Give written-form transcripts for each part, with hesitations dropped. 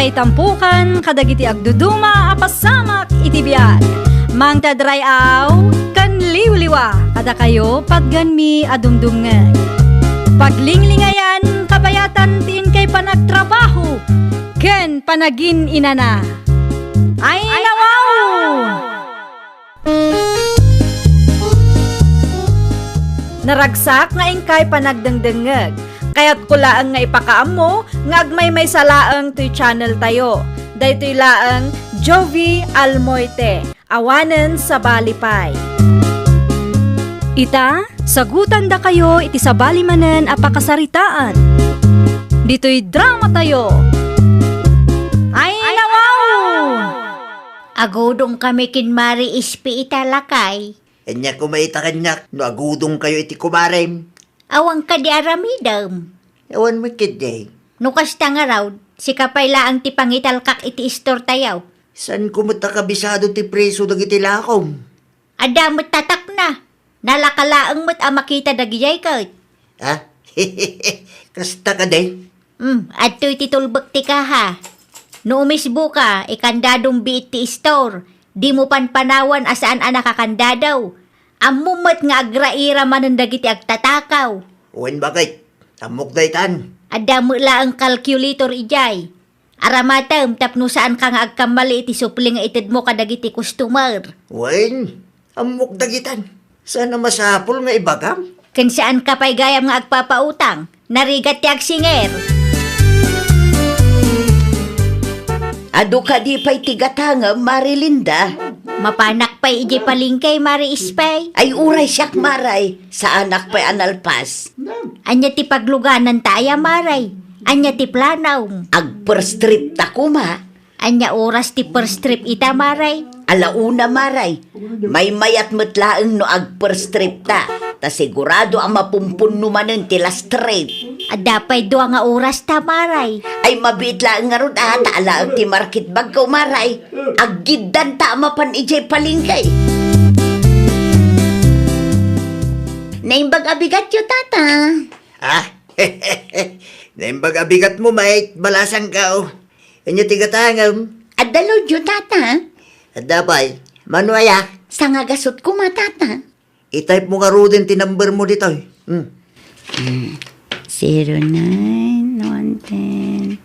may tampukan kadagiti agduduma apasamak iti biag. Mangtadray aw kan liwliwa kada kayo pagganmi adumdumngeg. Paglinglingayan kabayatan tiin kay panagtrabaho ken panagin inana. Ay nawaw! Naragsak nga ingkay panagdengdengeg. Kaya't kulaang nga ipakaam mo nga agmay salaang to'y channel tayo. Daytoy laang Jovi Almoite, awanen sa balipay. Ita, sagutan da kayo iti sabali manen apakasaritaan. Dito'y drama tayo. Ay nawaw! Agudong kami kinmari ispi italakay. Anya kumaita kanyak, no agudong kayo iti kumarem. Awang ka di aramidam. Ewan mo kiday. Nukasta nga raw, si kapayla ang tipangitalkak iti istor tayaw. San kumuta kabisado ti preso dagiti lakom? Adamot tatak na. Nalakalaang mo't amakita dagijay ka. Ha? Kasta ka day? Adto'y titulbak ti ka ha. No umisbo ka, ikandadong biit ti istor. Di mo panpanawan asaan anak kakandadaw. Amumat nga agraira manan dagiti agtatakaw. Uwan bakit? Amok daytan. Adamo la ang calculator ijay. Aramatam tapno saan ka nga agkamali iti supli nga itid mo kadagiti customer. Uwan, amok dagitan. Sana masapol nga ibagam? Ken saan ka pa'y gayam nga agpapautang. Narigat ti agsinger. Ado ka di pa'y tigatanga, Marilinda. Mapanak pa'y iji palingkay, Mari Ispay. Ay uray siyak maray, sa anak pa'y analpas. Anya ti pagluganan taya, Maray. Anya ti planaw. Agperstrip ta kuma. Anya oras ti first trip ita, Maray. Alauna maray, may mayat metlaeng no agperstrip ta. Ta sigurado ang mapumpun numanen ti last trip. Adapay doa nga oras ta, Maray. Ay mabit lang nga ron taala ang ti market bag ko maray. Aggidan ta mapan ijay palingkay. Naimbag abigat yo tata. Ha? Naimbag abigat mo, mate. Balasang ka, oh. Inyo tigatangam. Adalo yo tata. Adabay, manuaya. Sa nga gasot ko matata. I-type mo nga ro din tinumber mo dito, eh. 09, 110,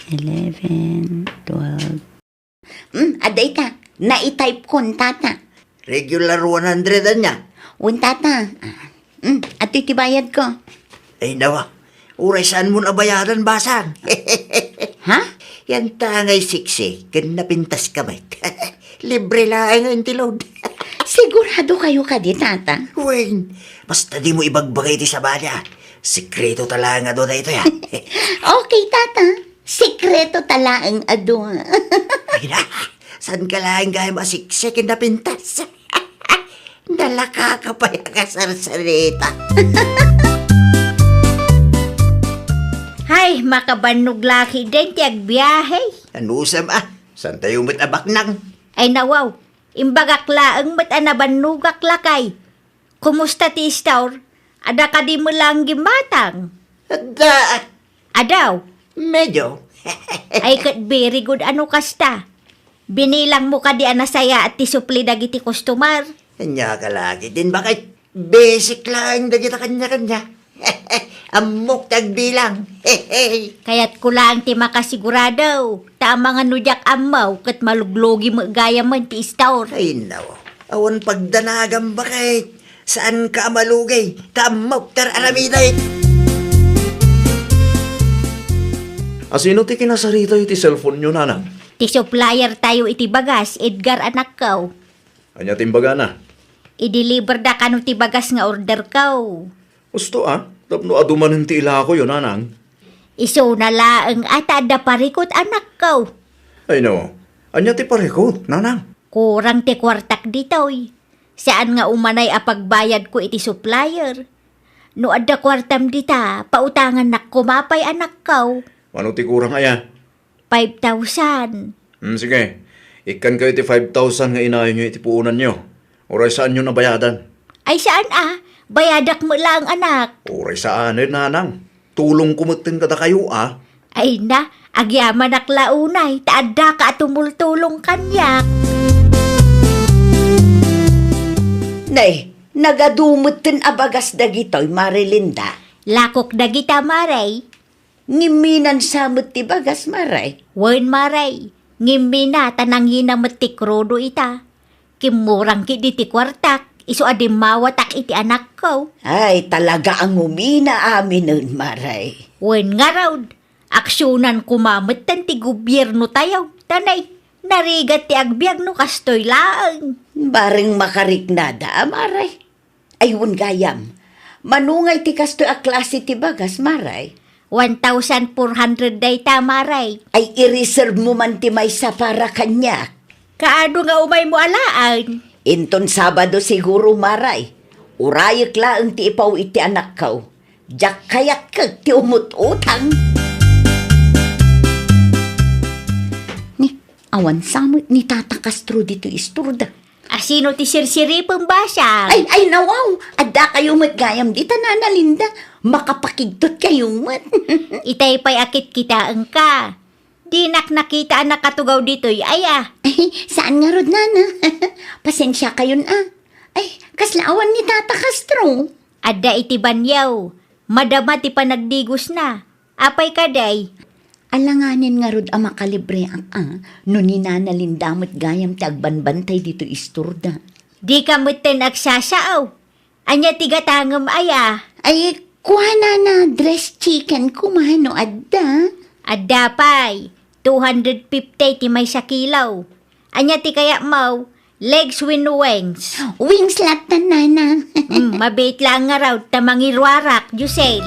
11, 12. Aday ka. Na-type ko, tata. Regular 100 anya. Tata. At itibayad ko. Ay, nawa. Uray, saan mo nabayaran basan? Ha? Yan tangay siksi. Napintas ka, mate. Libre lang ang tilod. Sigurado kayo ka di, tata. Wen, basta di mo ibagbagay ti sabalya. Sikreto talaga do na ito, ya. Okay, tata. Sikreto talaang ado. Ay na, saan ka lang gaya masiksik na pintas? Nalaka ka pa yung kasarsarita. Hay, makabanog laki din ti agbiyahe. Anusam saan tayo matabak nang? Ay nawaw, imbagak laang mat anabanugak lakay. Kumusta ti istor? Ada ka di mo lang gimatang. Adaw, Medyo. ay kat very good ano kasta. Binilang mo ka di anasaya at ti supli dagiti customer. Kanya ka lagi din, bakit? Basic lang na kita kanya-kanya. Amok tagbilang. Kaya't kulang ti makasigurado. Tama nga nudyak amaw kat maluglogi mo gaya man ti istor. Ay, nawa. Awan pagdanagam bakit? Saan ka malugay? Tamok tar aramiday. Asino ti kinasarita iti cellphone nyo, nanang? Ti supplier tayo iti bagas, Edgar anak kaw. Anya timbaga na. I-deliver da kanu ti bagas nga order kaw. Gusto tapno adumanin ti ila ko yun, nanang. Iso na laang ata da parikot anak kaw. Ay no, anya ti parekot, nanang. Kurang ti kwartak ditoy. Saan nga umanay apagbayad ko iti supplier? No adda kwartam dita, pautangan nak kumapay anak kaw. Ano ti kurang aya? 5,000. Sige, ikan kayo ti 5,000 nga inayon nyo iti puunan nyo. Oray saan nyo nabayadan? Ay saan bayadak mo lang anak. Oray saan nanang. Tulong kumutin kada kayo Ay na, Agyaman naklaunay, taadda ka at tumultulong kanyak. Nay, nagadumot tin abagas dagitoy, Marilinda. Lakok na kita, Maray. Ngiminan samot ti bagas, Maray. Wen, Maray. Ngimmi na tanang hinamatik rodo ita. Kimurang ki di ti kwartak. Iso adim mawatak iti anak ko. Ay, talaga ang umina amin nun, Maray. Wen nga raw. Aksyonan kumamatan ti gobyerno tayo. Tanay, narigat ti agbyag no kastoy laang. Baring makariknada, Maray. Ayun gayam, manungay ti kastoy a klase ti bagas, Maray. 1,400 day ta, Maray. Ay i-reserve mo man ti may sa para kanya. Kaano nga umay mo alaan? Inton Sabado siguro, Maray. Urayek laang ti ipaw iti anak ko. Diyak kayat ka ti umut-utang. Ni, awan samot ni Tata Castro dito isturda. Asino ti sirsiripang basang? Ay, nawaw! Adda kayo matgayam di tananalinda. Makapakigtot kayo mat. Itay pa'y akit kita ang ka. Di nakita anak katugaw dito'y aya. Ay, saan nga rod, Nana? Pasensya kayon Ay, kaslaawan ni Tata Castro. Adda iti banyaw. Madama ti panagdigos na. Apay kaday. Alanganin nga rod ang makalibre ang no ni Nana Linda matgayam ti agbanbantay dito isturda. Di ka mutin agsasaaw. Anya tigatangam aya. Ay, kuha na dress chicken kumano adda. Adda pa'y 250 ti may sa kilaw. Anya ti kaya mau, legs win wings. Wings latan, Nana. Mabait lang nga raw tamangirwarak, Jusel.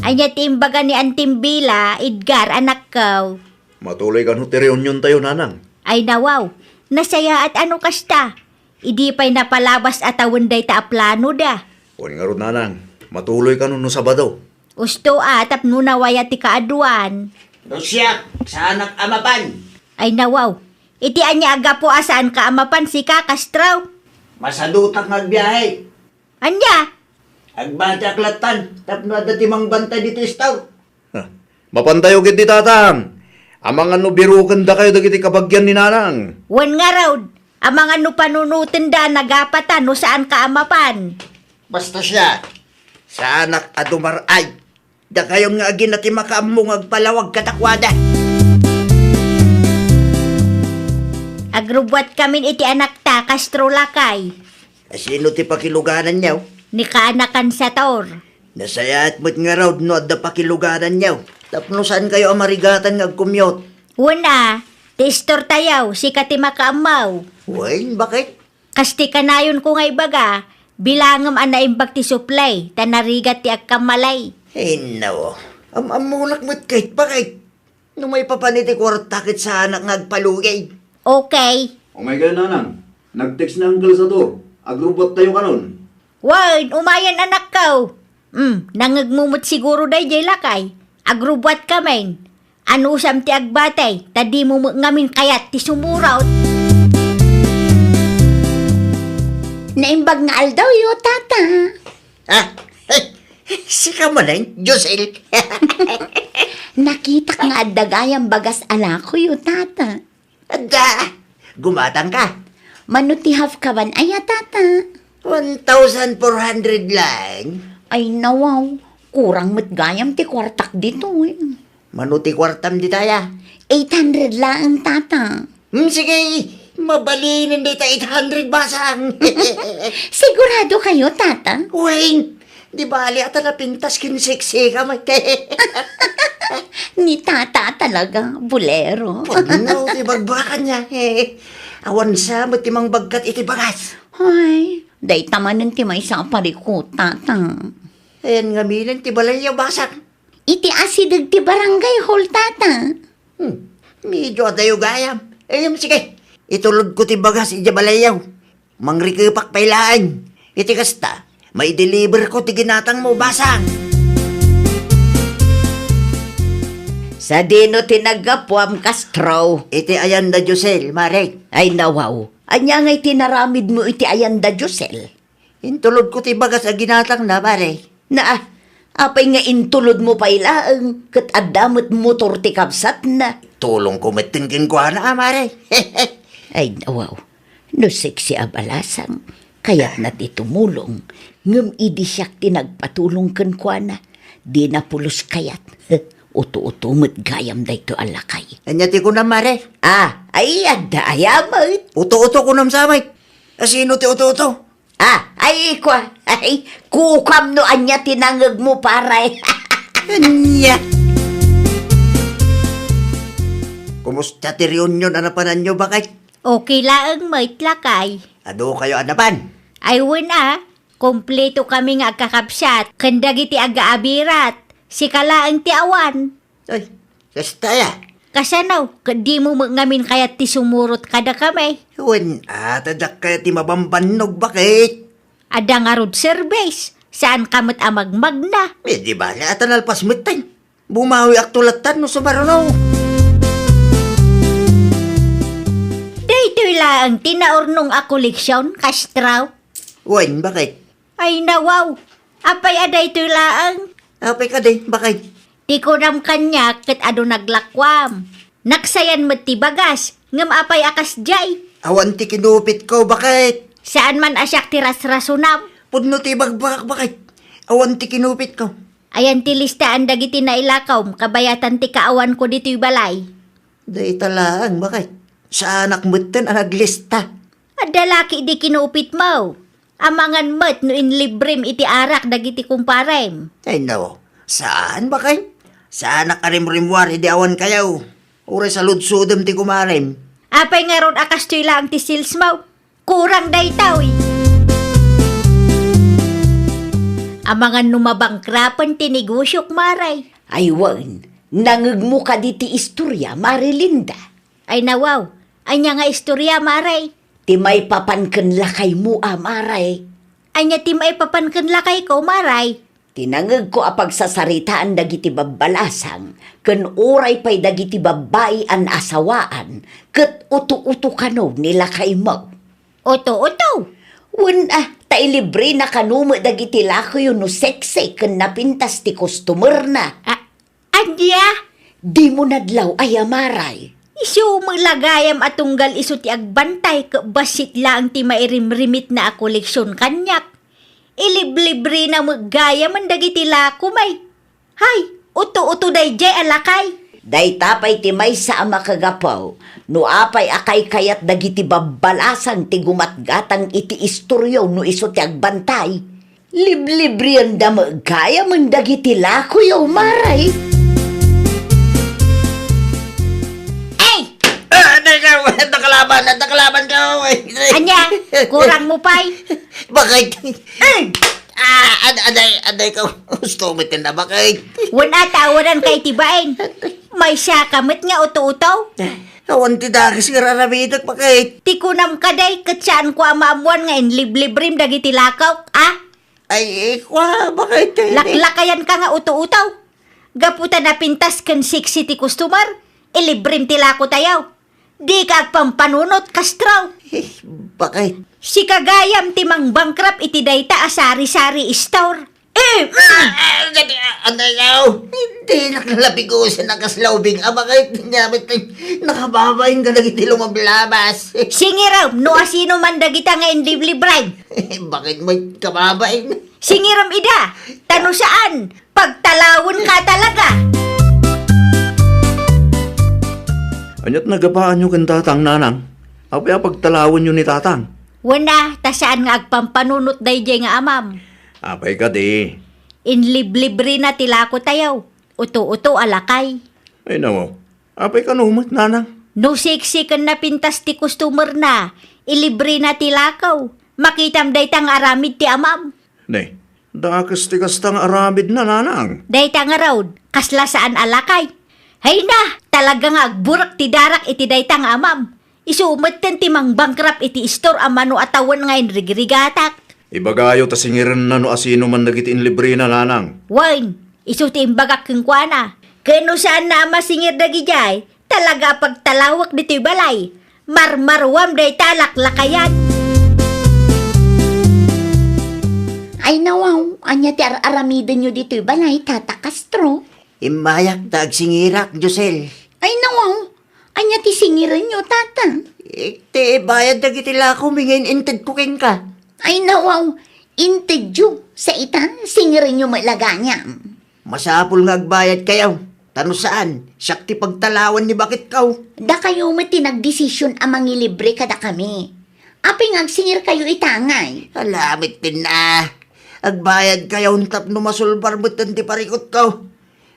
Anya timbaga ni Antimbila, Edgar, anak ko. Matuloy kan ti reunion tayo, nanang. Ay nawaw, nasaya at ano kasta. Idi pa'y napalabas at awenday ta aplano da. Kung nga ron, nanang, matuloy ka no Sabado. Usto atap nunawaya ti kaaduan. Rusyak, sa anak amapan. Ay nawaw, iti anya aga po asaan ka amapan si Kakastraw. Masadutak nagbiyahe. Anya, Agbati aklatan, tapno ada timang bantay dito istaw. Mapantayo kiti tatang. Amang ano birukan da kayo dagiti kabagyan ni nanang. wan nga raw, amang ano panunutin da nagapatan no saan ka amapan. Basta siya, sa anak adumaray. Da kayong nga agin na ti makaamong agpalawag katakwada. Agrubwat kamin iti anak ta, Castro Lakay. Sino ti pakiluganan niyaw? Ni kaanakan sa tor. Nasayat mo't nga raw no adda pakiluganan niyaw. Tapno saan kayo amarigatan nga agkumyot? Una, testor tayaw, si kati makaamaw. Uy, bakit? Kasti kanayon ko ngay baga, bilangam anaimbag ti supply, tanarigat ti agkamalay. No. Amulak mo't kahit bakit? Nung may papaniti kwartakit sa anak nga agpalugay. Okay. Oh my God, nanang. Nag-text na ang sa to. Agrubot tayo kanon. Word, umayan anak ko. Nangagmumot siguro day jay lakay. Agrubwat kamen. Ano usam ti agbatay, tadi mo ngamin kayat ti sumuraw. Naimbag nga aldaw yo, Tata. Ha? Si Kamanay, Josel. Nakita nga adagayang bagas alako yo, Tata. Ada, gumatang ka. Manuti half kaban aya, Tata. 1,400 lang. Ay nawaw, kurang matgayam ti kwartak dito Manuti kwartam di taya. 800 lang, Tata. Sige, mabalinin di ta 800 basang. Sigurado kayo, Tata? Wayne, di bali ata na pintas kinseksi ka mate. Ni Tata talaga, bulero. Pagnaw, di bagbakan niya. Awan sa matimang bagkat iti bagas. Ay, day tamanan ti may sa pariko, Tata. Ayan nga milan, ti balay yung basak. Iti asidag ti barangay hall, Tata. Medyo atayo gayam. Sige, itulog ko ti bagas iti balayaw. Mangrikipak pailaan. Iti kasta, may deliver ko ti ginatang mo basang. Sa dino tinagapwam Castro. Iti ayan da Josel, Mare. Ay nawaw, anya ngay tinaramid mo iti ayanda Josel. Intulod ko ti bagas a ginatang na, Mare. Na, apay nga intulod mo pa ilaang, kat adamot motor ti kapsat na. Tulong ko matingkin ko na, Mare. Ay nawaw, no sexy abalasang, kaya't nat itumulong, ngem idi siyak tinagpatulong ken kuana, di na pulos kayat, uto-utumot gayam da ito alakay. Anya ti ko na, Mare. Ay adda ayamot. Uto-uto ko nam samay. Asino ti uto-uto? Ay kukam no anya tinangag mo paray. Anya. Kumusta ti reunion anapanan nyo bakit? Okay laang may tlakay. Ado kayo anapan? Ay wala, kompleto kami nga kakapsat. Kandag iti aga-abirat. Si kalaang ti awan. Ay, kastaya. Kasanaw, di mo ngamin kayat ti sumurot kada kami. Wen, tadak kaya ti mabambanog bakit? Ada nga road service. Saan kamot amagmag na? Di ba, atan alpas mitay. Bumawi aktulatan no sa marunaw. Daytoy laang tinaurnong a koleksyon, Castraw. Wen, bakit? Ay nawaw, apay aday to'y laang. Apay ka din, bakit? Di ko nam kanya kat ado naglakwam. Naksayan mo ti bagas, ngam apay akas jay. Awan ti kinupit ko, bakit? Saan man asyak ti rasrasunam. Pudno ti bagbak, bakit? Awan ti kinupit ko. Ayan ti listaan dagiti na ilakaw, kabayatan ti kaawan ko dito'y balay. Day talaan, bakit? Sa anak mutin ang naglista. Adalaki di kinupit mo. Amangan mat no inlibrim iti arak dagiti kumparem. Ay no, saan bakit? Sa anak karimrimwar, hindi awan kayaw. Ure sa ludsudem ti kumarem. Apay nga ron akas to'y laang ti sils mo. Kurang daytaw eh. Amangan numabangkrapan ti negosyok maray. Ay wan, nangag mo ka di ti istorya, Marilinda. Ay nawaw, anya nga istorya maray. Ti may papanken lakay mo, Maray. Anya ti maipapanken lakay ko maray. Tinangag ko apagsasaritaan dagiti babbalasang, ken oray pa'y dagiti babae an asawaan, ket uto-uto kanog nila kay mo. Oto-oto. Tailibre na kanumo dagiti lakoy no sexy ken napintas ti customer na. Anya? Di mo nadlaw ay Maray. Isu maglagayam at tunggal iso ti agbantay ka basit lang ti mairimrimit na a koleksyon kanyak. Iliblibre na maggayam ang dagiti lako may. Hay, uto-uto day jay alakay. Day tapay ti may sa makagapaw, no apay akay kayat dagiti babbalasan ti gumatgatang iti istoryo no iso ti agbantay. Liblibre ang damagayam ang dagiti lako yaw Maray. Nakalaban ka. Anya, kurang mo pay. Bakit? Aday ka. Gusto mo na bakit? Wala tawaran kay tibain. May siya kamit nga uto-uto. Awan ti dagis nga rarabidak bakit? Ti kunam kaday kat saan ko amamuan nga inliblibrim dagiti lakaw. Ay, bakit? Laklakayan ka nga uto-uto. Gaputa na pintas kan 6 city customer. Ilibrim ti lako tayaw. Di ka agpampanunot, Castraw. Bakit? Si kagayam ti mang bankrupt iti dayta asari-sari store. Hindi nakalapig ko sa nakaslawbing. Bakit? Nakababayin ka na iti lumablabas. Singiram, no asino man dagita nga inliblibray. Bakit may kababayin? Singiram ida, tano saan? Pagtalawon ka talaga. Anyat nagabaan nyo kan tatang nanang. Apay pagtalawon nyo ni tatang. Wana, ta saan nga agpampanunot dayjay nga amam. Apay ka di. Inliblibre na tilako tayaw. Uto-uto alakay. Ay nawaw. Apay ka numat nanang. No sexy kan na pintas ti customer na. Ilibre na tilakaw. Makitam daytang aramid ti amam. Ne, dakas ti kastang aramid na nanang. Daytang arawd, kasla saan alakay. Hay na, talaga nga agburak ti darak iti daytang amam. Isuumat ti mang bankrupt iti store amano atawan ngayon rigrigatak. Ibagayo ta singiran na no asino man dagiti inlibre na nanang. Wine, isu ti imbagak keng kuana. Kano saan na masingir dagi jay, talaga pagtalawak dito'y balay. Marmarwam day talak lakayan. Ay nawaw, anya ti aramida nyo dito'y balay, Tata Castro. Imayak tag singirak, Josel. Ay nawaw, anya ti singiran nyo, Tata. Te, bayad na kitila ko, mingin inted ko king ka. Ay nawaw, intedyo sa ita, singiran nyo malaga niya. Masapul nga agbayad kayaw. Tano saan? Sakti pagtalawan ni bakit kaw. Da kayo mo tinagdesisyon amang ilibre kada kami. Aping agsingir kayo itangay. Alamit din na. Agbayad kayaw tap no masulbar mo ti parikot kaw.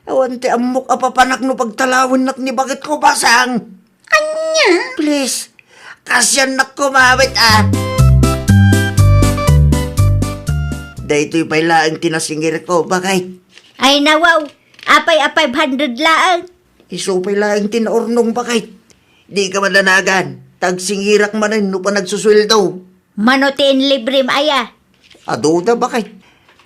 Awan ti amok apapanak no pagtalawan nak ni bakit ko basang. Anya? Please, kasyan nak kumawit Dahito'y pala ang tinasingir ko, bakit? Ay nawaw, apay 500 laang. Isupay lang tinaornong bakit? Di ka mananagan. Tagsingirak manin no pa nagsusweldo. Manotiin libre maya. Aduda bakit?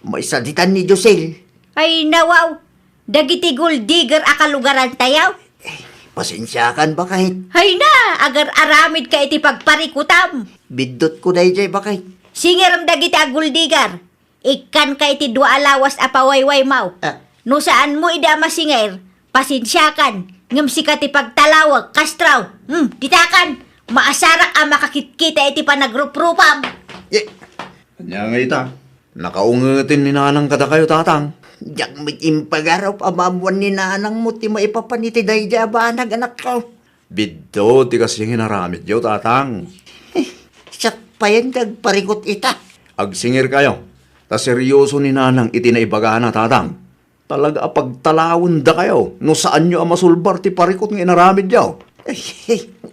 May saditan ni Josel. Ay nawaw, dagiti gold digger akalugaran tayaw. Pasensyakan bakit? Hay na, agar aramid ka iti pagparikutam. Bidot ko dahi jay bakit? Singiram dagiti agul digger. Ikan ka iti dua alawas apawayway mau. No saan mo ida masingir, pasensyakan. Ngam si ti pagtalawag, kastraw. Ditakan, maasarak ang makakitkita iti panagrupropam. Kanya nga ita. Nakaungatin ni nanang kada kayo, tatang. Diyak mit impagaraw amamuan ni nanang mo ti maipapaniti dahi jay abanag anak ko. Biddo, ti kasi hinaramit yo, tatang. Sak pa yan kagparikot ita. Agsingir kayo. Ta seryoso ni nanang itinaibaga na, tatang. Talaga pagtalawon da kayo. No saan nyo ang masulbar ti parikot ng inaramid yaw.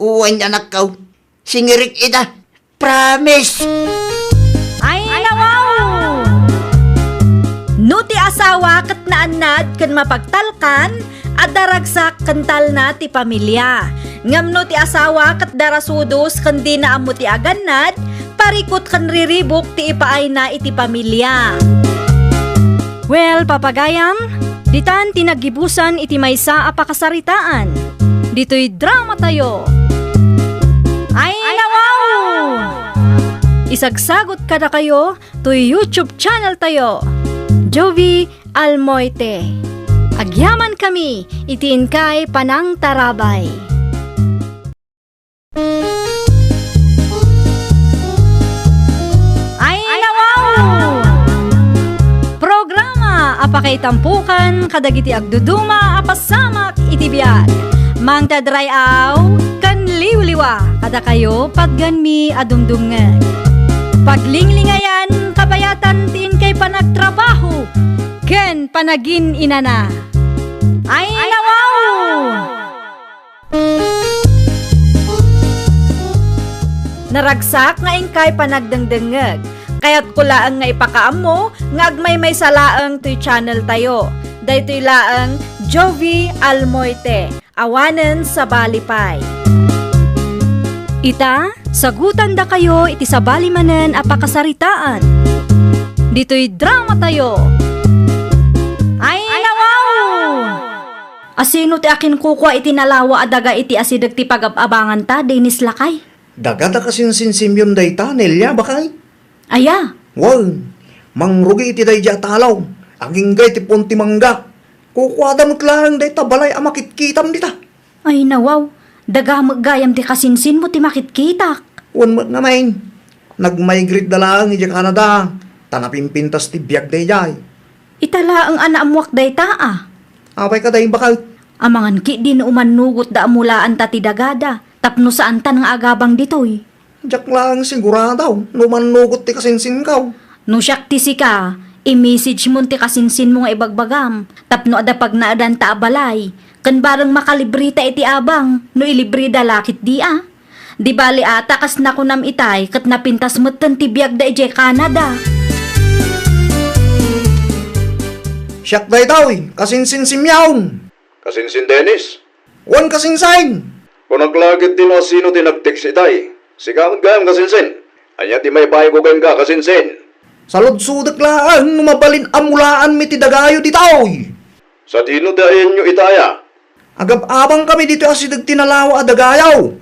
Uwan anak ko. Singirik ita. Promise. Ay, nawaw! No ti asawa kat naanad kan mapagtalkan, at daragsak kantal na ti pamilya. Ngam no ti asawa kat darasudos kan di na amo ti aganad, parikot kan riribok ti ipaay na iti pamilya. Well, papagayam, ditan tinagibusan iti maysa apakasaritaan. Dito'y drama tayo. Ay, nawaw! Isagsagot kada kayo to YouTube channel tayo. Jovi Almoite. Agyaman kami, itiin kay Panang Tarabay. Ay, nawaw! Programa apakay tampukan kadagiti agduduma apasamak iti biag. Mang tadrayaw kan liwliwa kada kayo pagganmi adumdumngeg. Paglinglingayan kabayatan tiin kay panagtrabaho ken panagin inana. Ay, nawaw! Naragsak nga ingkay panagdengdengeg. Kaya't kulaang nga ipakaam mo, nga agmay may salaang to'y channel tayo. Daytoy laang Jovi Almoite, awanen sa balipay. Ita, sagutan da kayo iti sa balimanen apakasaritaan. Dito'y drama tayo. Ay, nawaw! Asino ti akin kukwa iti nalawa adaga iti asidag ti pag-abangan ta, Dennis Lakay? Dagada kasinsin Simeon day ta, Nelia, bakay? Aya, Wow, mangrugi iti day ja talaw. Aging gay ti punti mangga. Kukwada mo't lang day tabalay amakitkitam dita. ay nawaw. Daga maggayam ti kasinsin mo ti makitkitak. Wan mo naman. Nag-migrate da lang iti Canada. Tanapimpintas ti biag day jay. Itala ang anaamuak day taa. Apay ka day bakal. Amangan ki din umanugot da amulaan ta ti dagada. Tapno saan ta ng agabang ditoy. Diyak lang siguradaw. Numanugot ti kasinsin kaw. No siyak ti sika, i-message mo ti kasinsin mo nga ibagbagam. Tapno ada pag naadan ta abalay. Kan barang makalibrita iti abang, no ilibre da lakit di ah. Di bali ata kas na kunam itay, kat napintas mo't ti biag da ije Canada. Siyak day daw kasinsin simyawn. Kasinsin Dennis? Wan kasinsain. Kung naglagit din o sino tinag-text itay. Sigang gayam kasinsin. Anya ti may bahay ko kayong ka kasinsin. Salud sudak lang, numabalin amulaan mi ti dagayo di taoy. Sa dino dahin nyo itaya? Agab-abang kami dito asidag tinalawa a dagayaw.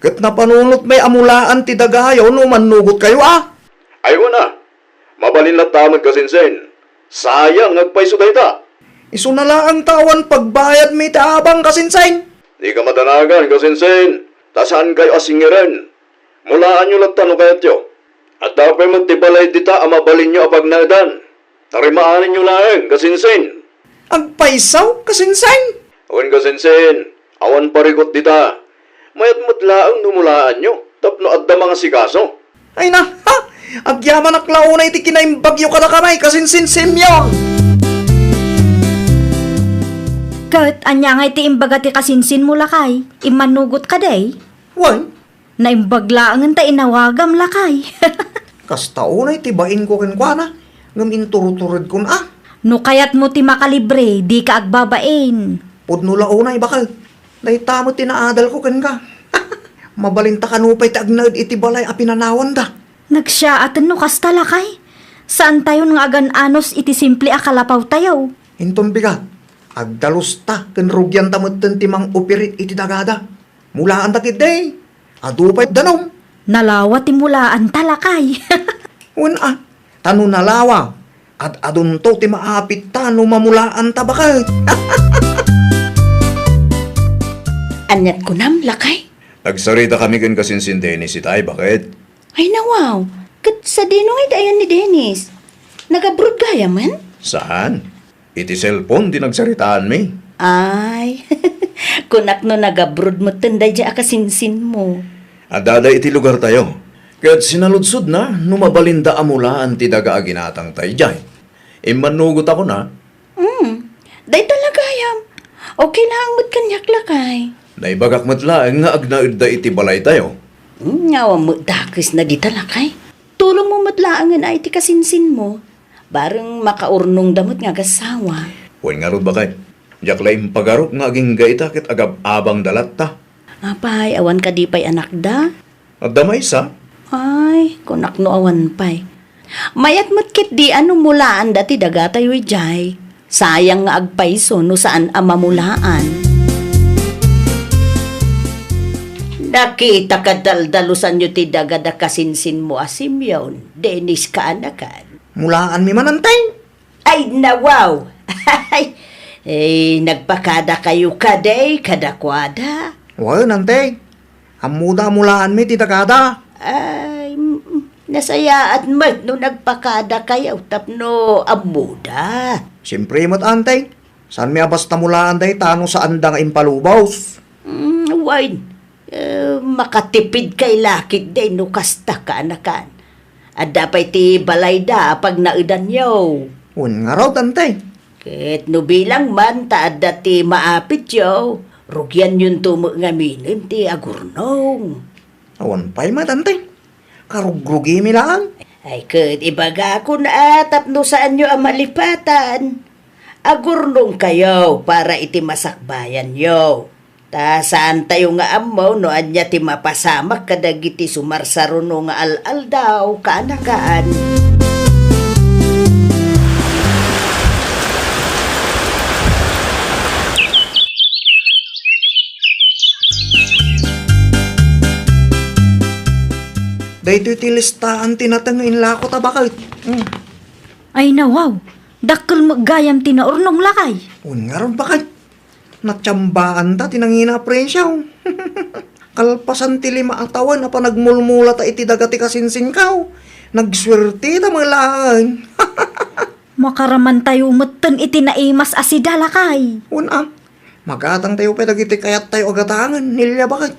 Kat napanunot may amulaan ti dagayaw no manugot kayo Ayaw na. Mabalin na tamad kasinsin. Sayang agpaiso dayta. Iso na lang ang tawan pagbayad mi taabang kasinsain. Di ka matanagan kasinsin. Tasaan kayo asingiran. Mulaan nyo lang tanong kayat yo. At dapat magtibalay dita ang mabalin nyo apag nadan. Tarimaanin nyo lang kasinsin. Agpaisaw kasinsain. Awan kasinsin. Awan parigot dita. Mayat mutlaang numulaan nyo. Tapno adda mga sikaso. Ay na, ha! Agyaman aklaunay ti kinaimbagyo kada kamay kasinsin simyon. Kat, anya nga iti imbaga ti kasinsin mo lakay, imanugot ka day. Wan, Naimbaglaangan ta inawagam lakay. kastaunay ti bain ko kenkwana. Ngam inturuturod kun No kayat mo ti makalibre, di ka agbabain. Pudno launay bakal. Dahitamo tinaadal ko ken ka. Mabalinta kanupay ti agnaed iti balay a pinanawan da. Nagsiyaatan no kasta lakay. Saan tayo nga agan-anos iti simple akalapaw tayo? Inton bigat. Agdalusta ken rugyan tameten ti mang opirit iti dagada. Mulaan takid day. Adupay danom. Nalawa ti mulaan talakay. Wan tano nalawa. At adunto ti maapit tano mamulaan tabakal. Anyat ko nam, lakay. Nagsarita kami kan kasinsin Dennis itay, bakit? Ay nawaw, kat sa dinong dayan ni Dennis. Nag-abroad gaya man? Saan? Iti cellphone di nagsaritaan mi. Ay, kunak no nag-abroad mo tanday dya akasinsin mo. Adada iti lugar tayo. Kaya't sinaludsod na, numabalinda amulaan ti daga aginatang tayo dyan. Imanugot ako na, Day talaga yam. Okay lang mo't kanyak lakay. naibagak matlaang nga agnaid da iti balay tayo. Ngawa mo dakis na di talakay. Tulong mo matlaangan ay ti kasinsin mo. Barang makaurnong damot nga gasawa. Huwag nga rin bakay. Diyak laing pagarok nga aging gaita kit agab-abang dalat ta. Apay, awan ka di pa'y anak da. At damay sa, Ay, kunak no awan pa'y. Mayat mo't kit di ano mulaan dati dagatay jay. Sayang nga agpaiso no saan amamulaan. Nakita ka daldalusan nyo ti dagada kasinsin mo asimyon. Dennis ka anakan. Mulaan mi manantay. Ay, nawaw! Ay, nagpakada kayo kaday, kadakwada. Wala nantay. Amuda mulaan mi ti dagada. Ay, nasayaan mat no nagpakada kayo, tapno amuda. Siyempre mat antay. San mi basta mulaan day tano sa anda nga impalubaws. Wine, makatipid kay lakit day no kasta ka anakan. At dapat ti balay da pag naudan yaw. Un nga raw tantay. Ket no bilang man taad dati maapit yaw. Rugyan yun tumo nga minin ti agurnong. Awan pa'y matantay. Karugrugi mi lang. Ay ket ibaga ko na tapno saan nyo ang malipatan. Agurnong kayo para iti masakbayan yo. Ta saan tayo nga amaw no anya ti mapasamak kadagiti sumarsaruno nga al-al daw kaanakaan. Dahito iti listaan tinatangin lako tabakal. Ay nawaw, dakkel maggayam tinaurnong lakay. Un nga ron bakal. Natsambaan ta tinangina presyaw. Kalpasan ti lima atawan na pa nagmulmula ta iti dagati kasinsin kaw. Nagswerte ta mga laan. Makaraman tayo mutten iti naimas asida lakay. Un magatang tayo pa dagiti kayat tayo agatangan. Nilya bakal.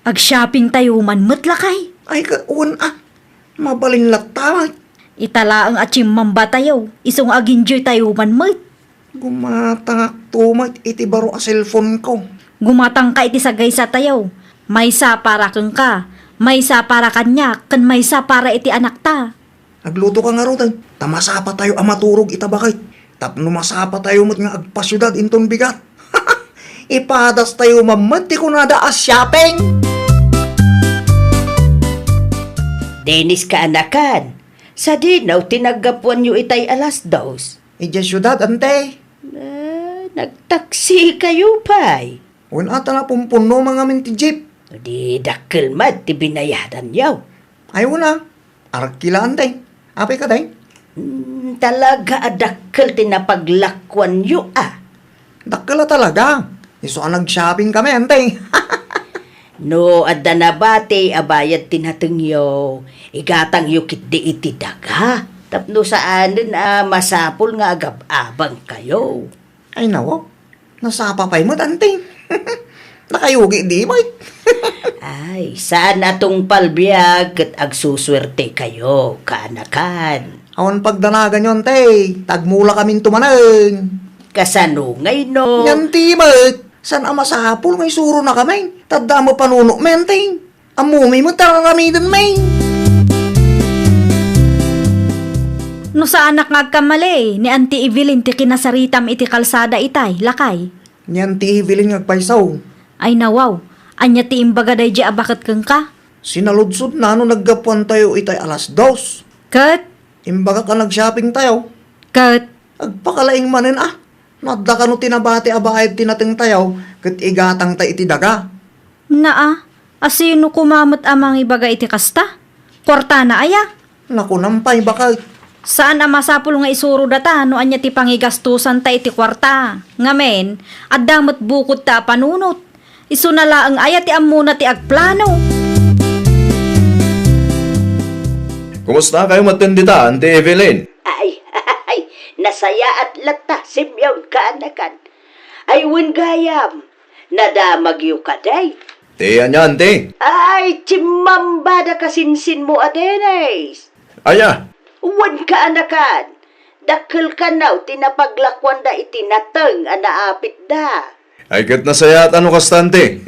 Ag-shopping tayo man lakay. Ay ka un mabalin lata. Italaang achimmamba tayo, isong aginjoy tayo man mat. Gumatangak tumat iti baro a cellphone ko. Gumatang ka iti sagay sa tayo. May sa para kang ka, may sa para kanya, kan may sa para iti anak ta. Agluto ka nga rotan. Tamasapa tayo amaturog itabakay. Tapno masapa tayo mat nga agpasyudad inton bigat. Ipadas tayo mamati ko nada as shopping. Dennis ka anakan. Sa dinaw tinagapuan nyo itay alas dos. Ija syudad ante. nagtaksi kayo pa'y. Wan ata na pumpuno mga minti jeep. Di dakkel mat ti binayadan yaw. Ay wala. Arkilaan day. Apay ka day? Talaga adakkel ti napaglakwan yu Dakala talaga. Iso ang nag-shopping kami, antay. No, adda na bate abayad tinatengyo. Igatang yukit di iti daga. Tapno saan masapul nga agab-abang kayo. Ay nawo. Nasapapay mo, antay. Nakayugi di ba? Ay, saan atong palbiag kat agsuswerte kayo, kaanakan. Awan pagdanagan yun, tay. Tagmula kaming tumanan. Kasanungay no. Yan timat. San ama sa hapol may suro na kami. Tadda mo panuno, menteng. Amumi mo tararamidan, may. No sa anak ngagkamali, ni Auntie Evelyn ti kinasaritam iti kalsada itay, lakay. Yan ti Evelyn ngagpaisaw. Ay nawaw, anya ti imbaga day di abakat kang ka. Sinaludsod na no naggapuan tayo itay 2:00. Kat, Imbaga ka nag-shopping tayo. kat, Agpakalaing manin Nadda ka no tinabati abayad tinating tayo. Kat igatang ta iti daga. naa, asino kumamot amang ibaga iti kasta? Korta na aya. Naku nampay baka. Saan ang masapul nga isuro data no anya ti pangigastusan ta iti kwarta? Ngamen, addamot bukod ta panunot. Isu na laang aya ti amuna ti agplano. Kumusta kayo matindita, Auntie Evelyn? Ay, nasaya at lata, simyaw kaanakan. Ay, wen gayam, nadamag yu kaday. Tiyan niya, Auntie. Ay, chimambada kasinsin mo adenes. Aya, Wen kaanakan, dakkel ka naw, tinapaglakwan da itinateng, anaapit da. ay kat nasaya at ano kastante.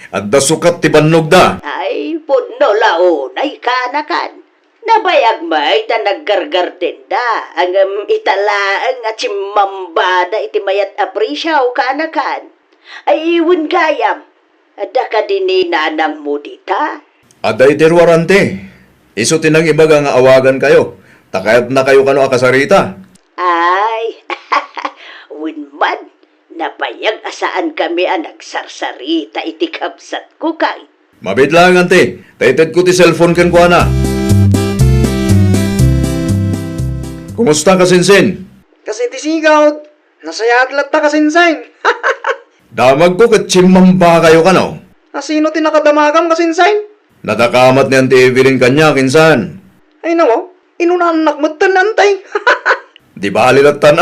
At da sukat ti bannog da. Ay, puno laon, ay kaanakan. Nabayag may ta naggargar din da. Ang italaang at chimambada iti mayat aprisyaw kaanakan. Ay, iwan gayam. Ada ka din nanang mo dita. Aday tirwarante. Iso tinang ibaga nga awagan kayo. Takayat na kayo kano akasarita. Ay, winman. Nabayag asaan kami ang nagsarsarita iti kapsat ko kay. Mabit lang, Auntie. Taited ko ti cellphone ken ko na. Kumusta ka, Sinsin? Kasi ti sigaw. Nasaya at lata kasinsain. Damag ko kat chimamba kayo kano. Asino ti nakadamagam kasinsain? Nadakamat ni Auntie Evelyn kanya, kinsan. Ay nawo. Inunanak mo tanantay. Di ba alilatan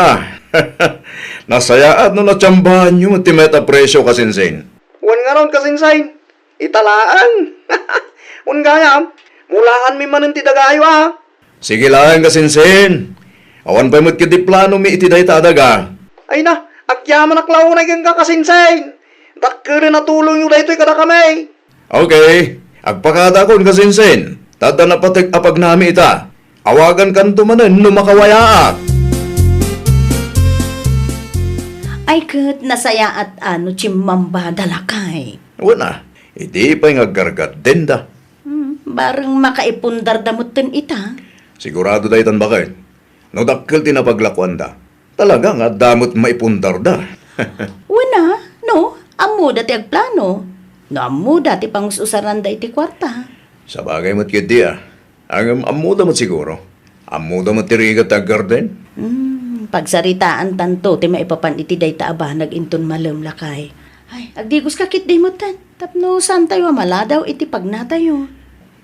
Nasaya at no natsambahan nyo ti meta presyo ka, Sinsin. Wan nga ron kasinsain. Italaan. Wan gayam. Mulaan mi manin ti dagayo Sige lang ka, Sinsin. Awan pa mo't kiti plano mi iti day tadaga. Ay na. Akyaman aklaw na kang kakasinsain. Dakere na tulong yung daytoy kada kami. Okay, agpakada kon ka, Sinsin. Tada na patig apag nami ita. Awagan kan tumanan no makawayaak. Ay, kat nasaya at ano chimambada lakay. Wala, hindi pa yung aggargat din da. Barang makaipundar damutin ita. Sigurado da itan bakit? No dakkel tinapaglakwan da. Talaga nga damot maipundar da. Wala, no? Amo dati agplano. No, amo dati pang usaran da iti kwarta. Sa bagay mo't kiti Ang amuda mo't siguro. Amuda mo't tirigat aggar din. Pagsaritaan tanto, ti maipapan iti day taaba naginton malam lakay. Ay, agdigos kakit day mo tan. Tapno saan tayo maladaw iti pagnatayo.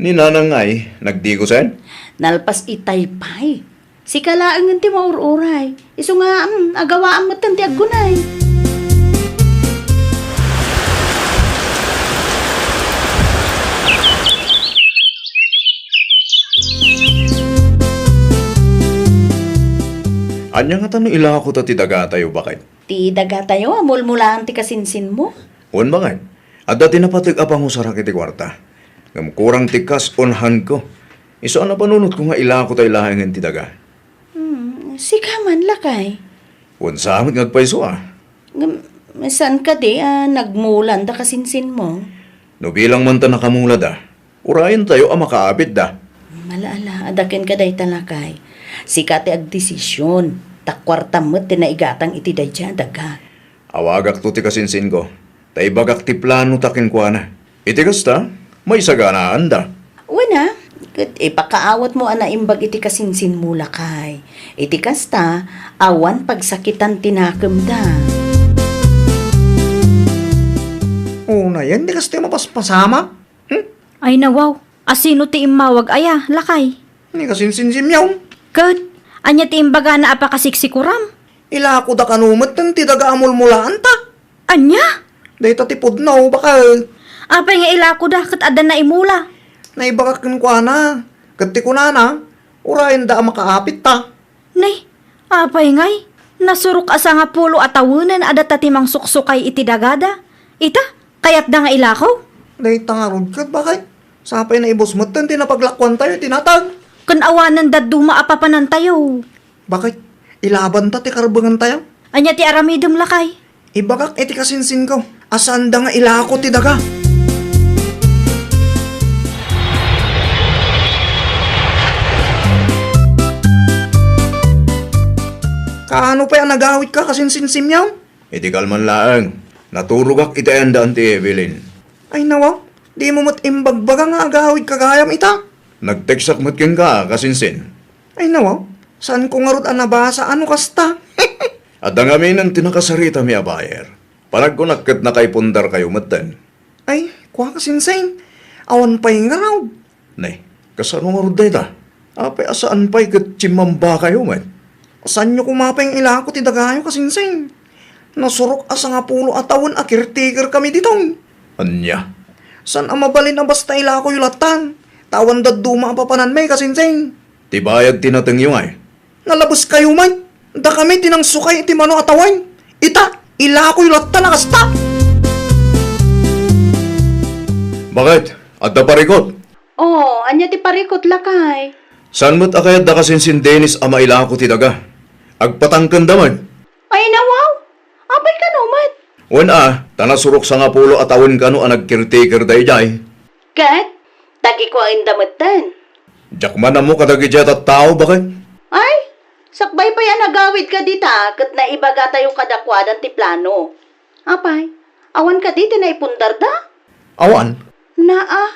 Ni nanangay, nagdigusen? Nalpas itay pay. Si kalaang ti maururay. Iso nga, agawaan mo tan ti aggunay. Anya nga tanong ila ako ta ti daga tayo bakit? Ti daga tayo, amulmulaan ti kasinsin mo. Un bakit? At dati napatig apang usarak iti kwarta. Ngam kurang tikas onhan ko. Iso na panunot ko nga ila ako tayo lahang ti daga. Si kaman lakay. Un sa amin ngagpaiso Saan ka di, nagmulan da kasinsin mo? No bilang man ta nakamula da. Urayan tayo makaabit da. Malaala, adakin ka day talakay. Sikati ag desisyon. Takwarta mo, tinaigatang iti day dyan, daga. Awagak to ti kasinsin ko. Tay bagak ti plano takin kwa na. Iti kasta, may saganaan da. Wana, kat ipakaawat mo ana imbag iti kasinsin mo lakay. Iti kasta, awan pagsakitan tinakam da. Oo na yan, di kasi mapaspasama. Ay nawaw, asino ti imawag aya, lakay. Ni kasinsinsimyaw. Kat, anya ti imbaga na apakasiksikuram. Ila ako da kanumot ng ti daga amulmulaan ta. Anya? Day tatipod na baka Apay nga ilako da, kat adan na imula. naibagakin ko na. Kati ko na, urayan da makaapit ta. Nay, apay ngay, nasurok asa nga pulo at tawunan adat tatimang suksukay iti dagada. Ita, kayat da nga ilakaw. Day tangarod kat bakit? Sapay na ibos mo ti napaglakwan tayo, tinatag. Kanawanan da duma apapanan tayo. Bakit? Ilaban ta ti karbangan tayo? Anya ti aramidem lakay. Ibagak iti kasinsin ko. Asan da nga ilako ti daga? Kaano pa yung nagawit ka kasinsinsimyaw? Iti kalman laang. Naturugak iti andaan ti Evelyn. Ay nawa, di mo mat imbagbaga nga agawit kagayam ita. Nagteksak mat ken ka kasinsin. Ay nawa, saan ko nga rod anabasa ano kasta? At ang amin ang tinakasarita mi abayer. Panagkunakit na kay pundar kayo matan. Ay, kuha kasinsin. Awan pa'y nga raw. Nay, kasano nga rod ta? Apay asaan pa'y katsimamba kayo man? Saan nyo kumapay ilako ti dagayo kasinsin? Nasurok asa nga pulo atawon a caretaker kami ditong. Anya? San ang mabalin na basta ilako yulatan? Tawan daduma ang papanan may kasinsin. Tibayag tinatang yung ay. Nalabas kayo man. Da kami tinangsukay iti mano atawan. Ita, ilako yulatan na kasta. Bakit? At da parikot? Oh, anya ti parikot lakay. San mo't akayat da kasinsin Dennis ama ilako ti daga? Agpatangkan daman. Ay nawaw, abay ka numat. Wen tanasurok sa nga pulo at awin ka no ang nag-caretaker day jay. Kat, tagi ko ang damatan. Jakman na mo kadagidya at tao bakit? Ay, sakbay pa yan nagawid ka dita, kat na ibaga tayo kadakwadan ti plano. Apay, awan ka dito na ipundar da? Awan? Naa,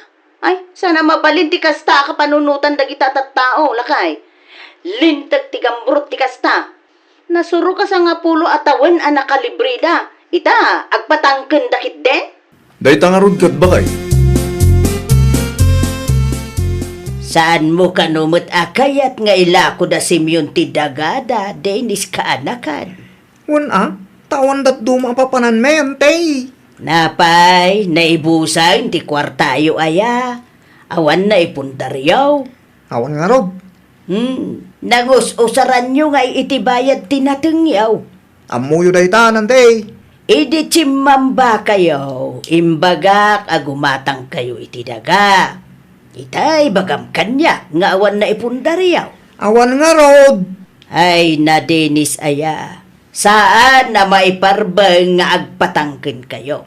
ay, sana mabalin ti kasta kapanunutan dagita tattao, lakay. Lintag ti gambrot ti kasta. Nasuro ka sa nga pulo atawan ang nakalibrida. Ita, agpatangken dakit den? Day tangarod kat bakay? Saan mo kanumot akayat nga ilako da simyon ti dagada, Dennis kaanakan? Tawan dat duma ang papanan may antay. Napay, naibusan ti kwartayo aya. Awan na ipundaryaw. Awan nga rod. Nangus-usaran nyo nga itibayad tinatengyaw. Amuyo day tanan day. Idi chimamba kayo, imbagak agumatang kayo iti daga. Itay bagam kanya, nga awan na ipundaryaw. Awan nga rod. Ay na Dennis aya, saan na maiparbang nga agpatangkin kayo?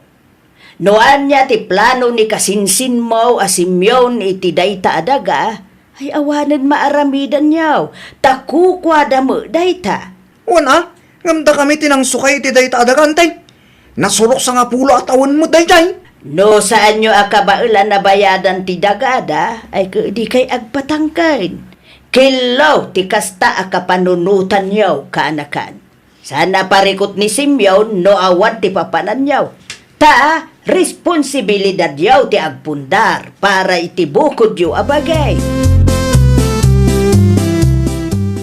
Noan niya ti plano ni kasinsin mo asimyon iti dayta adaga, ay awanan maaramidan niyaw, takukwada mo dayta. Ngamda kami tinangsukay iti dayta adagantay. Nasurok sa nga pulo at awan mo dayjay. No saan nyo akabailan na bayadan ti dagada, ay di kay agpatangkin. Kilaw ti kasta akapanunutan niyaw kaanakan. Sana parikot ni Simeon no awan ti papanan niyaw. Ta, responsibilidad yaw ti agpundar para itibukod yu abagay.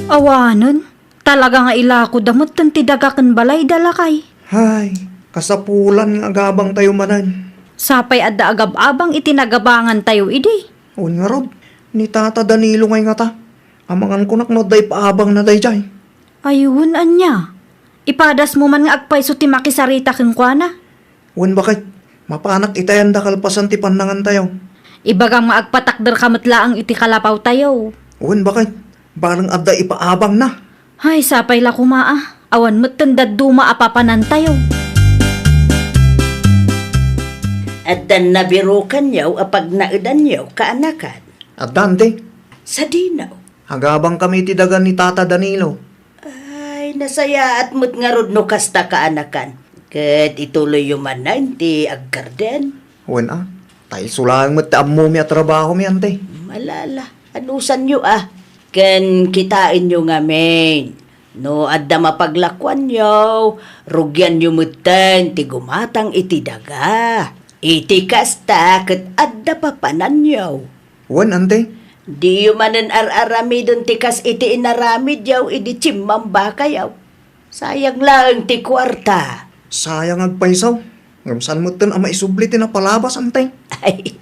Awanon, talaga nga ilako damot ti dagakan balay dalakay. Hay, kasapulan nga agabang tayo manan. Sapay adda agab-abang itinagabangan tayo idi. Awan nga rod, ni Tata Danilo ngay nga ta. Amangan kunak no day paabang na dayjay. Ayun, anya. Ipadas mo man nga agpay so ti makisarita keng kuana. Wan bakit? Mapanak itayan da kalpasan ti pandangan tayo. Ibagang maagpatakder kamatlaang iti kalapaw tayo. Wan bakit? Barang adda ipaabang na. Ay, sapay la kumaa. Awan mo't tandad duma apapanan tayo. At dan nabirukan yaw apag naidan yaw kaanakan. At dante, Sa dinaw. agabang kami ti dagan ni Tata Danilo. Ay, nasaya at mo't nga rod no kasta kaanakan. Kat ituloy yung manan ti aggarden. Wen tay sulang mo ti ammo mi at trabaho mi ante. Malala, anusan nyo Ken kitain nyo ngamin. No, adda mapaglakwan nyo, rugyan nyo mutan, ti gumatang iti daga. Iti kasta, kat adda papanan nyo. Wen ante, Di yu manan ar-arami dun tikas iti inaramid yaw, idi chimmamba kayaw. Sayang lang ti kwarta. sayang agpaisaw. Ngamsan mo ten ama isubli ti na palabas ante. Ay,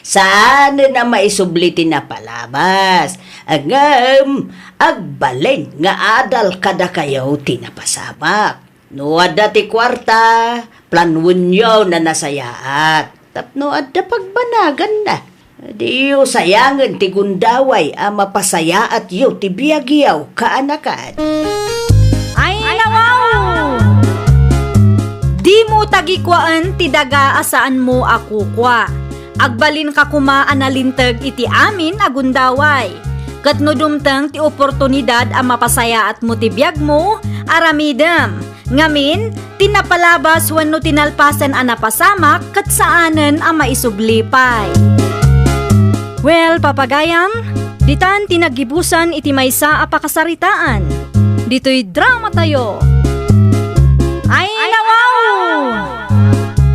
saan na maisubliti na palabas? Agam, agbalin nga adal kada kayaw tinapasamak. No adda ti kwarta, planwun yaw na nasayaat. Tapno adda pagbanagan na. Di yu sayangan ti gundaway a mapasayaat yu ti biyagyaw kaanakan. Ay, nawaw! Di mo tagikwaan ti daga asaan mo akukwa. Agbalin ka kuma analintag iti amin agundaway. Kat no dumtang ti oportunidad a mapasayaat mo ti biyag mo, aramidam. Ngamin, tinapalabas wenno tinalpasan a napasamak kat saanen a maisublipay. Well, papagayam, ditan tinagibusan iti maysa a pakasaritaan. Dito'y drama tayo. Ay, nawaw!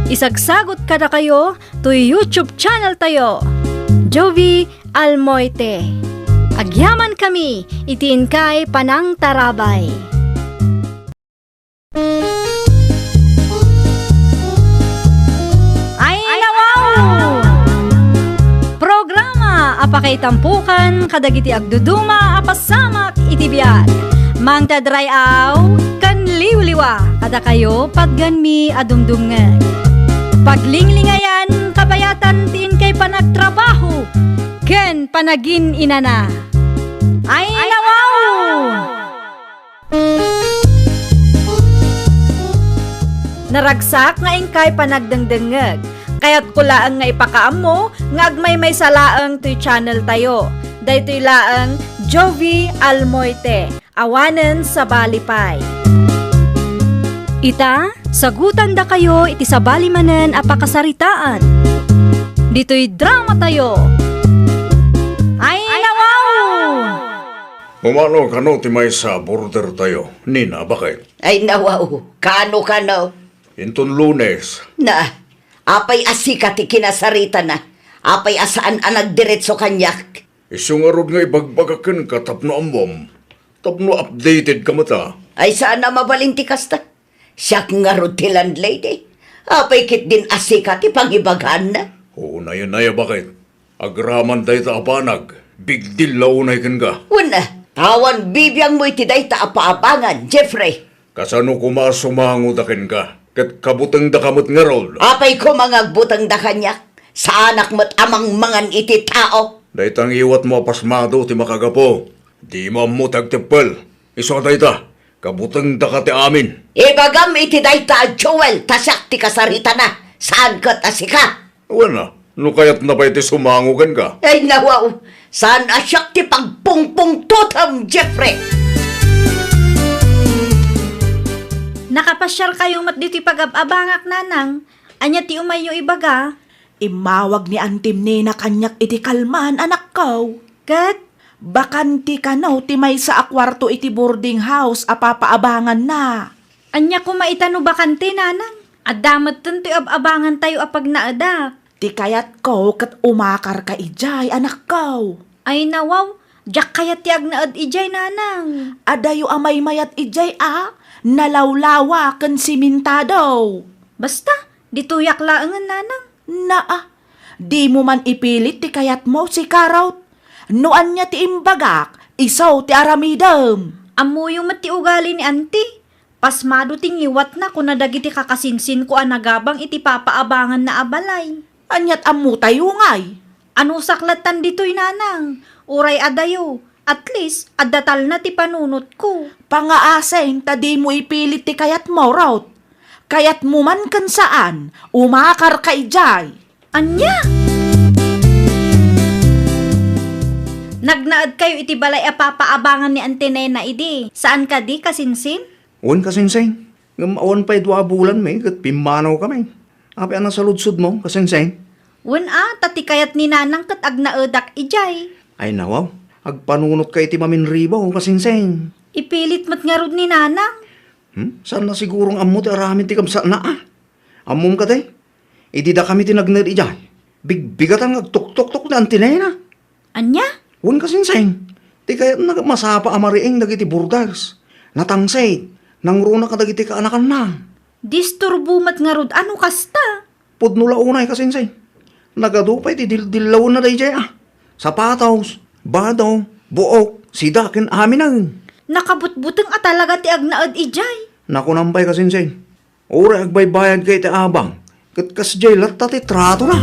Isagsagot kada kayo to YouTube channel tayo. Jovi Almoite. Agyaman kami, itiin kay Panang Tarabay. Ay, nawaw! Programa apakay tampukan kadagiti agduduma apasamak iti biag. Mang tadrayaw kan liwliwa kada kayo padganmi adumdumngan. Paglinglingayan kabayatan tiin kay panagtrabaho ken panagin inana. Ay, nawaw! Naragsak nga ingkay panagdengdengeg. Kaya't kulaang nga ipakaam mo, nga agmay may salaang to'y channel tayo. Daytoy laang Jovi Almoite, awanen sa balipay. Ita, sagutan da kayo iti sa balimanen a pakasaritaan. Dito'y drama tayo. Ay, nawaw! Umano kano ti may sa border tayo. Nina, bakit? Ay nawaw, kano. Inton Lunes. Na, apay asika ti kinasarita na. Apay asaan ang nagdiretso kanyak. Isyong arod nga ibagbagakan ka tapno ambom. Tapno updated ka mata. Ay saan na mabalinti kasta? Siyak nga rod ti landlady. Apay kit din asika ti pangibaghan na. Oo na yun na bakit? Agraman tayo ta apanag. Big deal launay kan ka. Una, tawan bibiyang mo iti day ta apaabangan, Jeffrey. Kasano kumasumango dakin ka? Kat kabutang da kamot nga rod. Apay ko mga butang da kanyak. Sa anak mo't amang mangan iti tao. Daytang iwat mo pasmado ti makagapo. Di mo amutag tipel. Iso dayta. Kabutang da ka ti amin. Ibagam iti day ta Joel, tasyak ti kasarita na. Saan ka tasika? Wala. No kaya't na pa iti sumangugan ka. Ay nawaw, saan asyak ti pagpungpung totam, Jeffrey? Nakapasyar kayong mat dito'y pag-abangak nanang. Anya ti umayo ibaga. Imawag ni Antim ni na kanyak iti kalman anak ko. Kat, Bakanti ka no ti may sa akwarto iti boarding house apapaabangan na. anya ko maitano bakante nanang. Adamat ti abangan tayo apag naadak. Ti kayat ko kat umakar ka ijay anak ko. Ay nawaw, jak kaya tiag naad ijay nanang. Adayo amay mayat ijay nalawlawa kan simintado. Basta, dituyak laangan nanang. Di mo man ipilit ti kayat mo si Karot. Noan niya ti imbagak, isaw ti aramidam. Amo yung mati ugali ni auntie. Pasmado tingiwat na kung nadagiti kakasinsin ko anagabang iti papaabangan na abalay. Anyat amu tayo ngay. Ano saklatan dito'y nanang? Uray adayo. At least, adatal na ti panunot ko. Pangaaseng tadi mo ipilit ti kayat mo, Rot. Kayat mo man kan saan, umakar ka ijay. Anya? Nagnaad kayo iti balay a papaabangan ni Ante Nena idi. Saan ka di kasinsin? Un kasinsing. Ngamawan pa'y 2 bulan may, kat pimanaw kami. Api anang saludsod mo, kasinsing. Wen tati kayat ni nanang kat ag naedak ijay. Ay nawaw, agpanunot kay ti Mamin Ribaw, kasinsing. Ipilit mat nga rod ni nanang. Saan na sigurong ammo ti aramin ti kamsa na Ammom ka tay. Idi da kami tinagner ijay. Bigbigat ang agtuk-tuk-tuk na antinena. Anya? Huwag kasinsing. Ti kaya masapa amariing dagiti burdags. Natangsay. Nangruna ka dagiti kaanakan na. Disturbo mat nga rod ano kasta? Pudnula unay kasinsing. Nagadupay ti dildilaw na day jay Sapataws, badaw, buok, sidakin amin ang. Nakabutbuteng talaga ti ag naed ijay. Nakunampay kasinsing. Ura agbaybayad kay ti abang. Katkas jay latta ti trato na.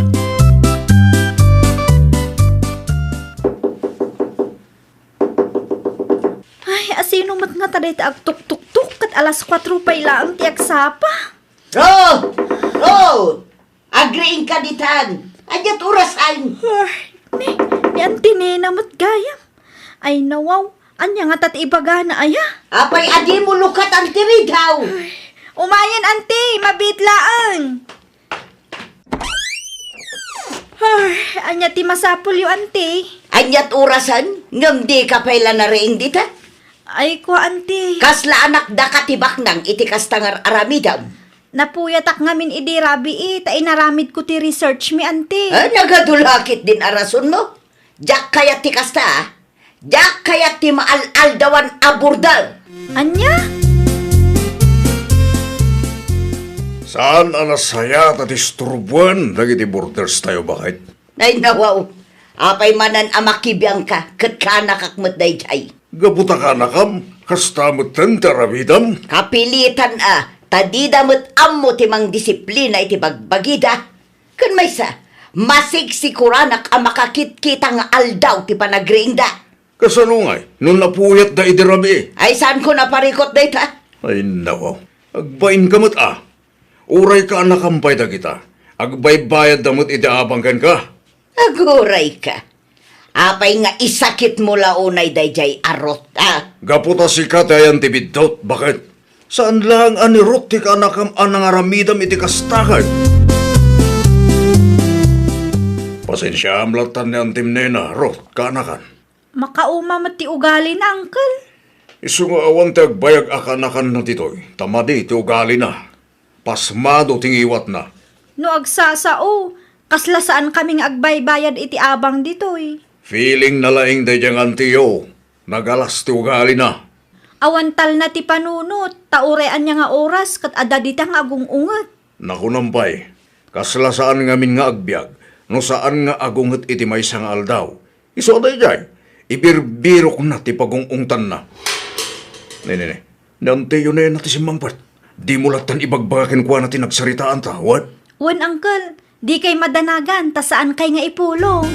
Ay, asino mat nga taday ti ag tuk-tuk-tuk kat alas 4 pa ilaang ti agsapa. Rod! Rod! Agriin ka ditan. Anyat urasan. Ay, ni antinena mat gayam. Ay nawaw, anya nga tat ibagana aya. Apay adi mo lukat ang tiridaw. Umayan ante, mabitlaang. Ay, anya ti masapul yu ante. Anyat urasan, ngam di ka pala na rin dita. Ay ko ante. Kasla anak da katibak nang iti kastangar aramidam. Napuyatak ngamin idi rabi ta inaramid ko ti research mi ante. Nagadulakit din arason mo. Jak kayat ti kasta. Jak kayat ti maal-aldawan aburdal. Anya? Saan anasaya at isturbuan dagiti borders tayo bakit? Ay nawaw. Apay manan amakibiyang ka. Kat ka nakakmat day jay. Gabuta ka nakam, kastamutan taramidam. Kapilitan tadidamot ammo timang disiplina iti bagbagida. Kun may sa, masigsikuranak makakit-kita nga aldaw ti panagrinda. Kasalungay, nun napuyat da idirabi. Ay saan ko naparikot da ita? Ay nawaw, agbain kamot Uray ka nakampay da kita. Agbaybayad damot idaabangkan ka. Aguray ka. Apay nga isakit mo launay dayjay arot, Gaputa si katayan tibidot, bakit? Saan lang anirot ti ka nakam anang aramidam iti kastakan? Pasensya amlatan ni antim nena, rot, kanakan. Makauma mat ti ugali na, uncle. Isunga awan ti agbayag akanakan na titoy. Tamadi ti ugali na. Pasmado tingiwat na. No agsasao, kasla saan kaming agbaybayad iti abang ditoy. Feeling na laing dayang antiyo. Nagalas ti ugali na. Awantal na ti panunot, taurean niya nga oras kat adadita nga agungungat. Nakunampay, kasla saan ngamin nga agbyag, no saan nga agungat iti may sang aldaw. Iso day jay, ibirbirok na ti pagungungtan na. Nene, nantiyo na yan natin si Mangpart. Di mo latan ibagbagakin kwa natin nagsaritaan ta, what? Wen, uncle, di kay madanagan, ta saan kay nga ipulong.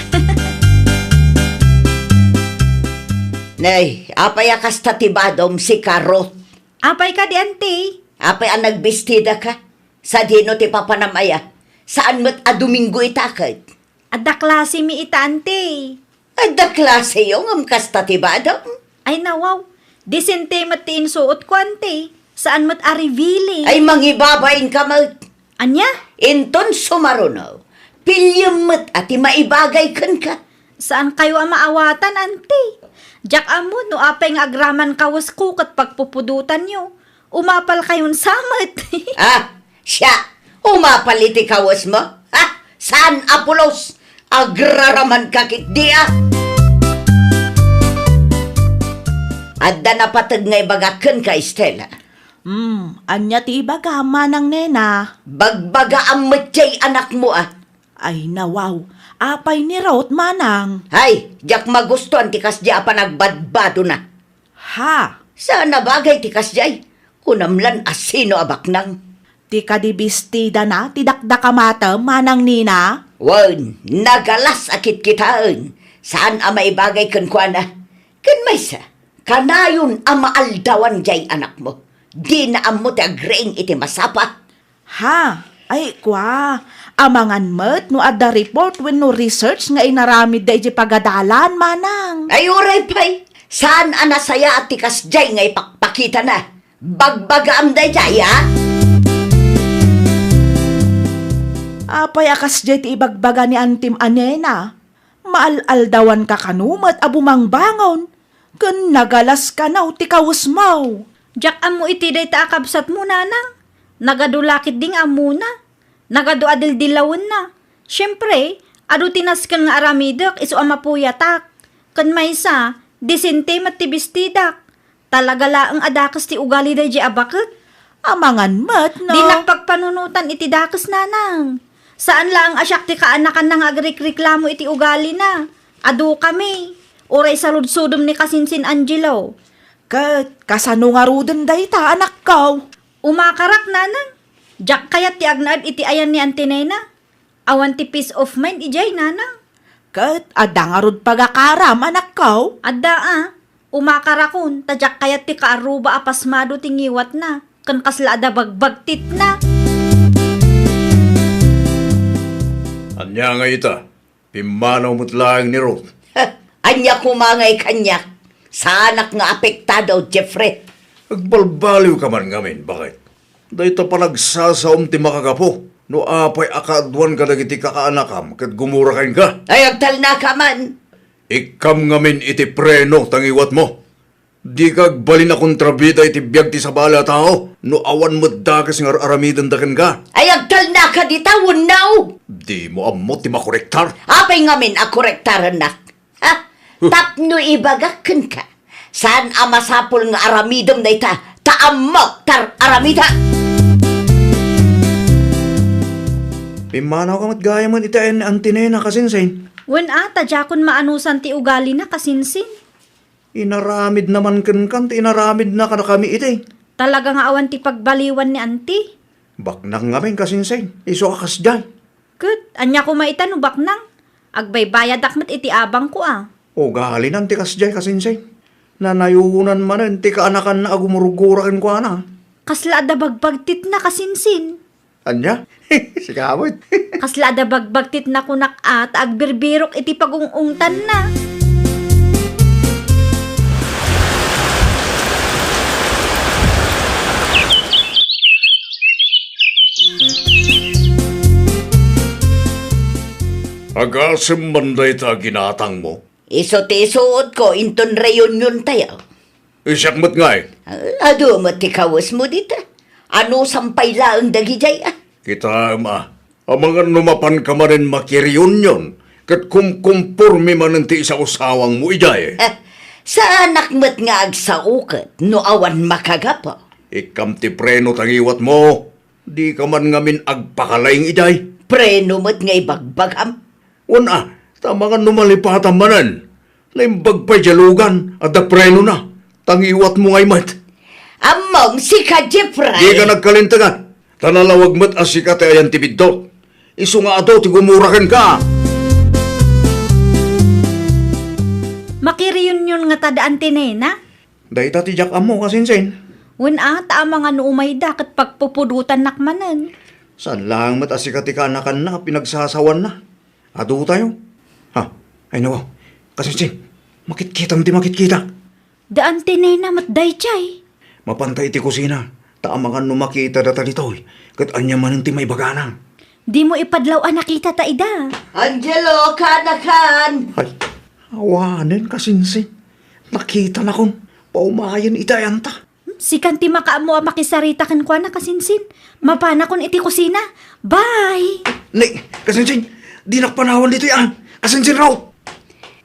Nay, apay akas tatibadom si Karot. Apay ka di, ante. Apay ang nagbistida ka. Sa dino ti papanamaya. Saan mo't Domingo itakad? Adda klase mi ita, ante. Adda klase yung amkas tatibadom. Ay nawaw, disente mat ti insuot ko, ante. Saan mat arivili? Ay mangibabain ka mo't. Anya? Inton sumarunaw. Pilyam mo't ati maibagay kan ka. Saan kayo ang maawatan, ante? Jak amo, no apay nga agraman kawas ko kat pagpupudutan nyo. Umapal kayon samat. Siya, umapaliti kawas mo? Saan apulos? Agraraman kakit dia. Adda na patag nga ibagakan ka, Estela. Anya ti ibaga manang nena. Bagbaga ang matjay anak mo Ay nawaw, apay ni Rot manang. Hay, jak magustuhan ti kasya pa nagbadbado na. Ha? Sana bagay ti kasyay. Kunamlan asino abaknang. Ti kadibistida na, ti dakdakamata manang nina. Wan, nagalas akit kitaan. Saan ang maibagay kan kwa na? Kan may sa, kanayon ang maaldawan jay anak mo. Di na amo ti agreing iti masapa. Ha? Ay kwa, amangan met no adda report when no research nga inaramid da iti pagadalan manang. Ay uray pay, saan anasaya at ti kasjay nga ipakpakita na? Bagbaga am day jaya. Apay akas jay ti ibagbaga ni Antim Anena. Maaldawan ka kanumat abumang bangon. Kun nagalas ka na ti kawus mo. Jak amo iti day taakabsat mo nanang. Nagadulakit ding amo na. Nagaduadil dilawon na. Siyempre, adu tinaskan nga aramidok iso amapuyatak. Kan maysa, disente matibestidak. Talaga laang adakas ti ugali day di abakit. Amangan mat no. Di nakpagpanunutan iti dakas nanang. Saan lang asyak ti kaanakan nang agrekreklamo iti ugali na. Adu kami. Oray sa ludsudom ni Kasinsin Angelo. Kat, kasano nga ruden day ta, anak ko. Umakarak nanang. Jak kayat ti agnaad iti ayan ni Antinena. Awan ti peace of mind ijay nanang. Kat, adda nga rod pagakaram, anak ko. Adda umakarakon. Tadyak kayat ti kaaruba apasmado tingiwat na. Kan kasla ada bagbagtit na. Anya nga ita, pimanaw mo't laang ni Ruth. Anya kumangay kanyak. Sa anak nga apektado, Jeffrey. Agbalbaliw ka man ngamin, bakit? Dahil ta pa nagsasaom ti makagapo. No apay akaadwan ka dagiti kakaanakam, kat gumurakan ka. Ay, agtal na ka man. Ikam ngamin iti preno tangiwat mo. Di kag balin akong trabida iti biyag ti sabala tao. No awan mo dagas nga aramidan dakan ka. Ay, agtal na ka di tawon now. Di mo amot ti makorektar. Apay ngamin akorektaran na. Ha? Tapno ibagakan ka. Saan amasapol nga aramidom na ita? Taamok tar aramida. Pimanaw ka mat gaya man itayan ni Antinena kasinsin. Wen tadjakon maanusan ti ugali na Kasinsin. Inaramid naman kan inaramid na kada kami iti. Talaga nga awan ti pagbaliwan ni Auntie. Baknang ngamin kasinsin. Iso akas dyan. Ket, anya ko maitan baknang. Agbaybayad akmat iti abang ko O galinan ti kasjay kasinsin. Nanayunan manen ti kaanakan na agumurugurakin ko ana. Kasla ada bagbagtit na Kasinsin. Anya? Sikamot. Kasla ada bagbagtit na kunak at agbirbirok iti pagungungtan na. Agasem manday ta ginatang mo. Iso ti isuot ko, inton reunion tayo. Isyak mo't nga eh. Ado mo ti kawas mo dito. Ano sampay laang dagijay Kita amangan numapan ka man rin makireunion. Kat kumkumpurmi man ti isa usawang mo ijay. Sa anak mo't nga agsaukat, no awan makagapo. Ikam ti preno tangiwat mo. Di ka man ngamin agpakalayng ijay. Preno mo't nga ibagbagam. Una, tamangan numalipatan manan. Naimbag pa jalugan at da preno na. Tangiwat mo ngay mat. Among si ka Jeffrey. Di ka nagkalintagan. Tanalawag mat asikat ay ayan tibiddo. Isu nga ato ti gumurakan ka. Makireunion nga tada Antinena. Dahil ti jak amo kasinsin. Wen taama nga no umayda kat pagpupudutan nakmanan. Saan lang mat asikat ti kaanakan na pinagsasawan na. Ado tayo. Ha? Ay nawaw. Kasinsin. Makitkitang di makitkita. Da Antinena matday chay. Mapantay ti kusina. Taamangan no makita data dito. Kat anya man ti may baganang. Di mo ipadlaw nakita ta ida. Angelo, kanakan. Ay, awanin kasinsin. Nakita na kon. Paumayan itayan ta. Si kanti makaamo makisarita kan kwa na Kasinsin. Mapana kon iti kusina. Bye! Nay, kasinsin. Di nakpanawan dito yan. Kasinsin raw.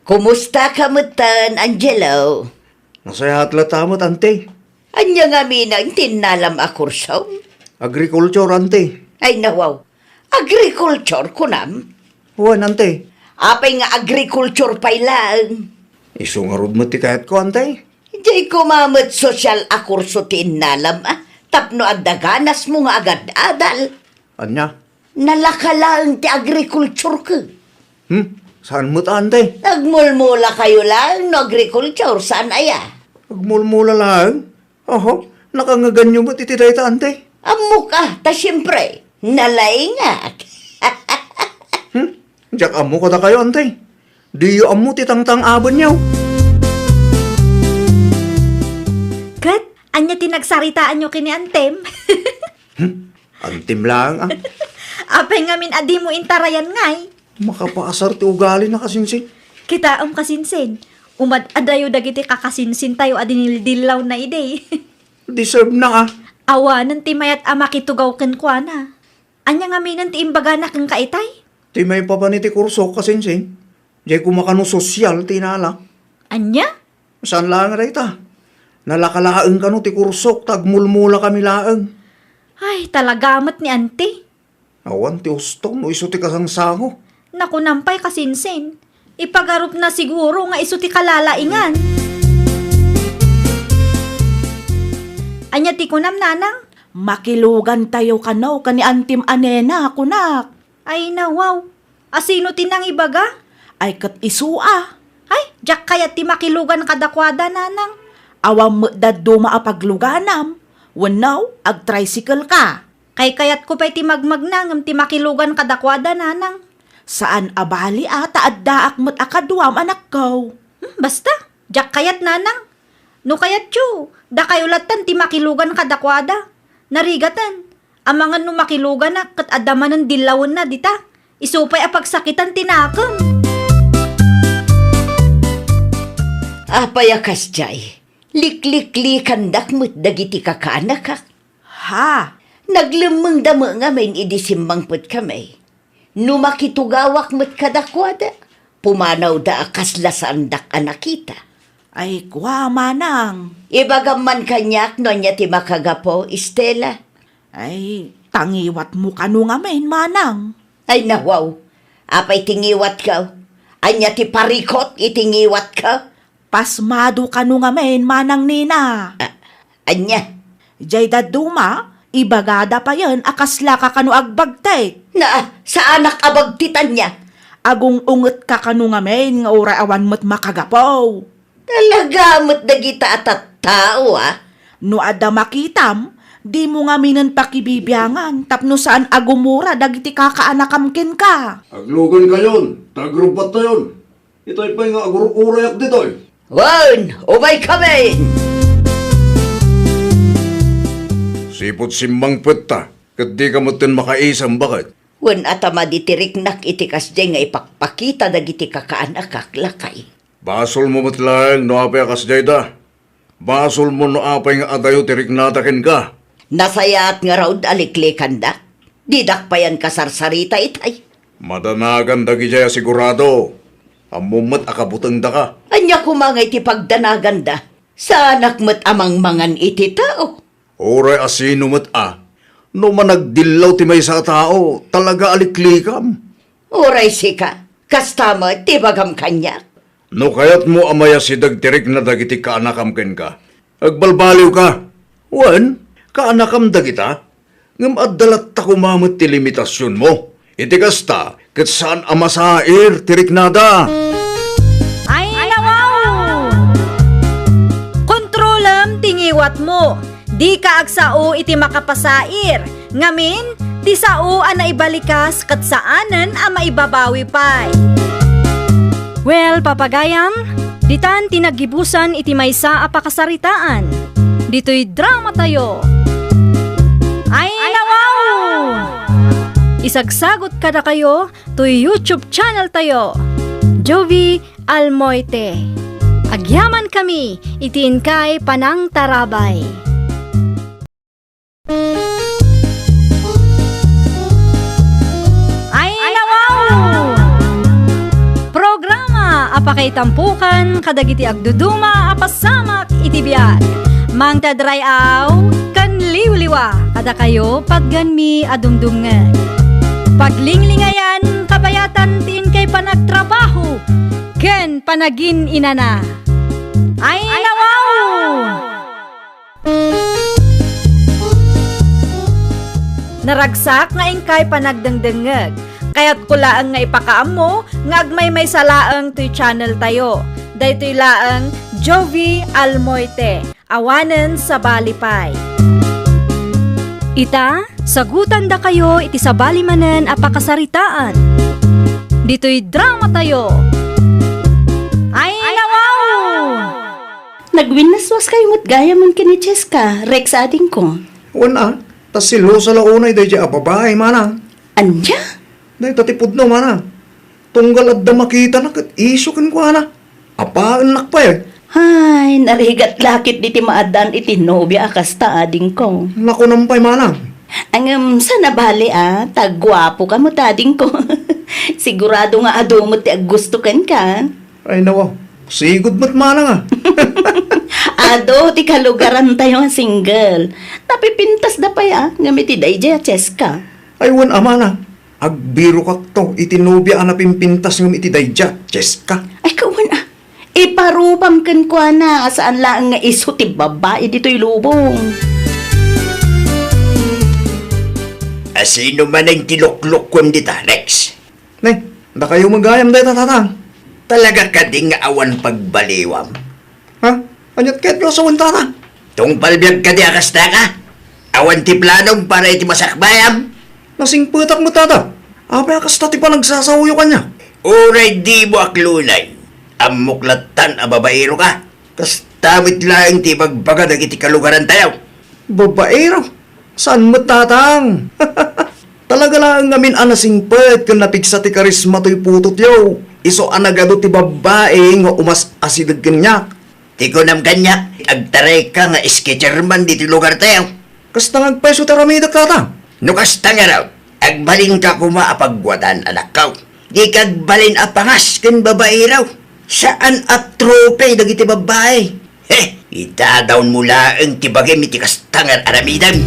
Kumusta ka mutan, Angelo? Nasaya atla tamot, ante. Anya nga minang tinalam akursaw? Agriculture, ante. Ay nawaw, agriculture kunam? Huwan, ante. Apay nga agriculture pay lang. Iso nga rod mo ti kahit ko, ante. Di kumamot social akurso tinalam Tapno adaganas mo nga agad adal. Anya? Nalakalaan ti agriculture ka. Saan mo ta, ante? Nagmulmula kayo lang no agriculture, saan aya? Agmulmula lang. Oho, nakangaganyo mo titi dayta, ante. Amo ka, ta siyempre, nalaingat. Diyak amo ko ta kayo, ante. Di yu amo titangtang abon niyo. Kat, Anya tinagsaritaan nyo kini Antem. Antim lang ah. Apay ngamin adi mo intarayan ngay. Makapaasar ti ugali na kasinsin. Kita kasinsin. Umad adayo dagiti kakasinsin tayo adinildilaw na ide. Deserve na ah. Awanan ti mayat makitugaw ken kwa na. Anya ngaminan ti imbaga na kang kaitay. Ti may papaniti kurso kasinsin. Di kumakano sosyal tinala. Anya? Saan lang rita? Nalakalaang kano ti kursok tagmulmula kami laang. Ay, talagamat ni ante. Awan ti ustong no iso ti kasangsango. Naku nampay kasinsin. Ipagarup na siguro nga iso ti kalalaingan. Anya ti kunam nanang? Makilugan tayo kanaw kani Antim Anena, kunak. Ay nawaw. Asino tinang ibaga? Ay kat isua. Ay, jak kayat ti makilugan kadakwada nanang. Awam daddo maapagluganam. Wanaw, ag-tricycle ka. Kay kayat ko pa'y ti magmagnangam ti makilugan kadakwada nanang. Saan abali ata addaak mo't akadwam anak ko. Basta, jak kayat nanang. No kayat tiyo, da kayulatan ti makilugan kadakwada. Narigatan, amangan no makilugan na kat adaman ng dilawan na dita. Isupay apagsakitan tinakam. Apayakas jay. Liklik-likan dakmut dagiti kakaanak ka. Ha? Naglemeng damo nga main idisimbang put kami. Numakitugawak mo't kadakwada. Pumanaw da akas lasandak anakita. Ay kwa manang. Ibagaman kanyak no niya ti makagapo, Estela. Ay, tangiwat mo kanu nga main manang. Ay nawaw, apay tingiwat ka. Anya ti parikot itingiwat ka. Pasmado kanu nga main manang nina. Anya, Jay daduma, ibagada pa yan akasla ka kanu agbagtay. na sa anak abagtitan niya. Agong unget ka kanu nga main nga ura awan mo't makagapaw. Talaga mo't dagita at tao No ada makitam, di mo nga minan pakibibyangan tapno saan agumura dagiti kakaanakamkin ka. Aglugan kayon, tagrubat tayon. Ito'y pa nga agururayak dito'y. Wan, umay kami! Sipot simbang peta, kat di ka motin makaisang bakit. Wan atama ditiriknak itikas jay nga ipakpakita dagiti kakaanak kaklakay. Basol mo matlang no apay akas jayda. Basol mo no apay nga adayo tiriknatakin ka. Nasayat nga raw aliklikan da. Didak pa yan kasarsarita itay. Madanagan dagi jaya sigurado. Amumat akabutang da ka. Anya kumangay ti pagdanagan da. Sa anak mo't amang mangan iti tao. Oray asino mat no managdilaw ti may sa tao, talaga aliklikam. Oray sika, kastama ti bagam kanya. No kayat mo amaya si dagtirik na dagiti kaanakam ken ka. Agbalbaliw ka. Wan, kaanakam dagita. Ngam addalat ta kumamot ti limitasyon mo. Iti kasta, kat saan amasair tirik nada. Ay, nawaw! Kontrolam tingiwat mo. Di ka agsao iti makapasair. Ngamin, di sao ang naibalikas kat saanan ang maibabawi pay. Well, papagayam, ditan tinagibusan iti maysa a pakasaritaan. Dito'y drama tayo. Ay, nawaw! Isagsagot kada kayo to YouTube channel tayo. Jovi Almoite. Agyaman kami, itiin kay Panang Tarabay. Ay, nawaw! Programa apakay tampukan kadagiti agduduma apasamak itibiyag. Mang tadrayaw kan liwliwa kada kayo pagganmi adumdumngan. Paglinglingayan kabayatan tiin kay panagtrabaho ken panagin inana. Ay, nawaw! Naragsak nga ingkay panagdengdengeg. Kaya't kulaang nga ipakaam mo nga agmay may salaang to'y channel tayo. Daytoy laang Jovi Almoite. Awanen sa Balipay. Ita, sagutan da kayo iti sa balimanen apakasaritaan. Dito'y drama tayo. Ay, nawaw! Nagwinaswas kayo mo't gaya man kini Cheska, Rex ading ko. Wana, tas silo sa launay day a babae manang. Anya? Day tatipod no manang. Tunggal at da makita na kat isukin ko ana. Apaan nakpa eh. Ay, narigat lakit di ti maadan iti nobya akasta ading ko. Naku nampay manang. Ang sa nabali tagwapo ka mo tading ko. Sigurado nga ado mo ti gusto kan ka. Ay nawa, sigod mo't manang ah. Ado, ti kalugaran tayo nga single. Napipintas da pa ngamit ti dayjay Cheska. Ay wan amana. Agbiro kak to, itinubya ang napimpintas ng iti dayja, Cheska. Ay, kawan iparupam kan ko na saan lang nga iso ti babae dito'y lubong. Asino man ang tiluklok ko dita, Rex? Nay, da kayo magayam day tatang. Talaga ka ding nga awan pagbaliwam. Ha? Anyat kahit ko sa wantata. Tung palbiyag ka di akas na ka. Awan ti planong para iti masakbayam. Nasing putak mo tata. Apay akas tati pa nagsasawyo ka niya. Uray di mo aklunay. Amuklatan a babaero ka. Kastamit lang ti pagbaga dagiti kalugaran tayo. Babaero? Saan mo tatang? Talaga lang ngamin anasing pet kung napigsa ti karisma to'y putot yaw. Iso anagado ti babae nga umas asidag kanyak. Ti ko nam ganyak, agtaray ka nga sketcherman di ti lugar tayo. Kasta ngagpeso taramidak tatang. Nukas nga raw, agbalin ka kumaapagwadan anak ka. Di kagbalin apangas ken babae raw. Saan at trope dagiti babae? Itadawn mula ang tibagay mi ti kastangar aramidan.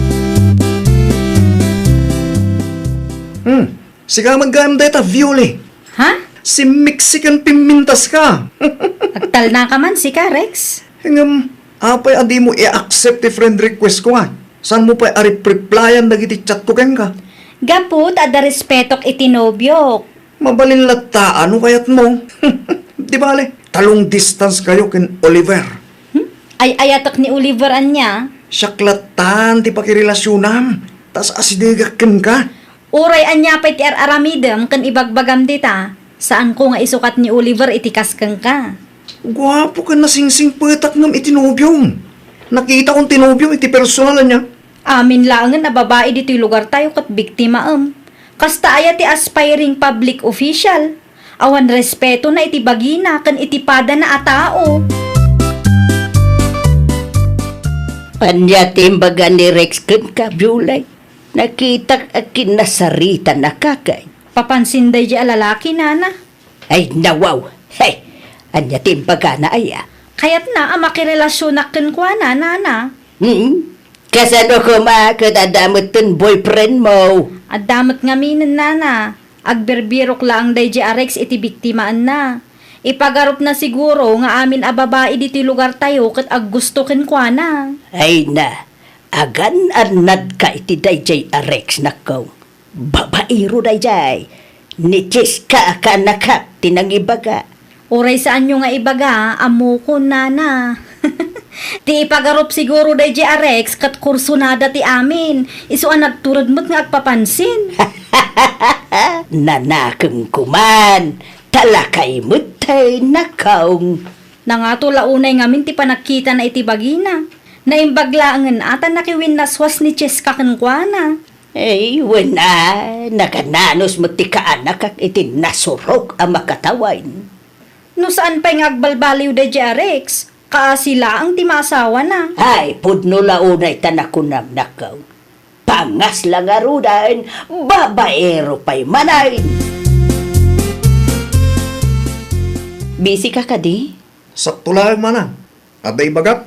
Siga magayam day ta Viole. Ha? Si Mexican pimintas ka. Agtal na ka man si ka, Rex. Hingam, apay adi mo i-accept ti friend request ko nga. Saan mo pa i-replyan dagiti chat ko ken ka? Gaput, ada respetok itinobyo. Mabalin lata, ano kayat mo? Di bale, talong distance kayo ken Oliver. Ay ayatok ni Oliver anya. Siyaklatan ti pakirelasyonan. Tas asidigak ken ka. Uray anya pa iti aramidem kan ibagbagam dita. Saan ko nga isukat ni Oliver itikas kang ka. Gwapo ka na singsing petak ng itinobyong. Nakita kong tinobyong iti personal niya. Amin langan na babae dito'y lugar tayo kat biktima Kasta aya ti aspiring public official. Awan respeto na iti bagina kan itipada na a tao. Anya timbaga ni Rex kan ka, Bulay. Nakita akin nasarita na kakay. Papansin day di alalaki nana. Ay, nawaw. Hey, anya timbaga na aya. Kayat na makirelasyon akin kwa na nana. Kasano ko makadadamot ton boyfriend mo? At damat nga minin nana. Agberbirok lang day di Rex iti biktimaan na. Ipagarup na siguro nga amin a babae diti lugar tayo kat ag gusto ken kwa na. Ay na, agan anad ka iti dayjay Rex nakaw. Babairo dayjay. Ni Cheska ka nakap tinangibaga. Uray saan nyo nga ibaga, amo ko nana. Ti ipagarup siguro day di Rex kat kursunada ti amin. Isuan nagturod mo't nga agpapansin. Nanakang kuman. Talakay mo't tay nakaw. Nangato launay ngamin ti panakita na iti bagina. Naimbaglaangan ata nakiwin naswas ni Cheska kankwana. Ay, wala. Nakananos mo ti kaanak kak iti nasurok ang makatawain. No saan pa'y ngagbalbaliw da di Rex? Kaasila ang timasawa na. Ay, pudno launay tanakunam nakaw. Pangas lang arudan, babaero pa'y manayin. Busy ka di? Sakto lang mana. Aday bagap.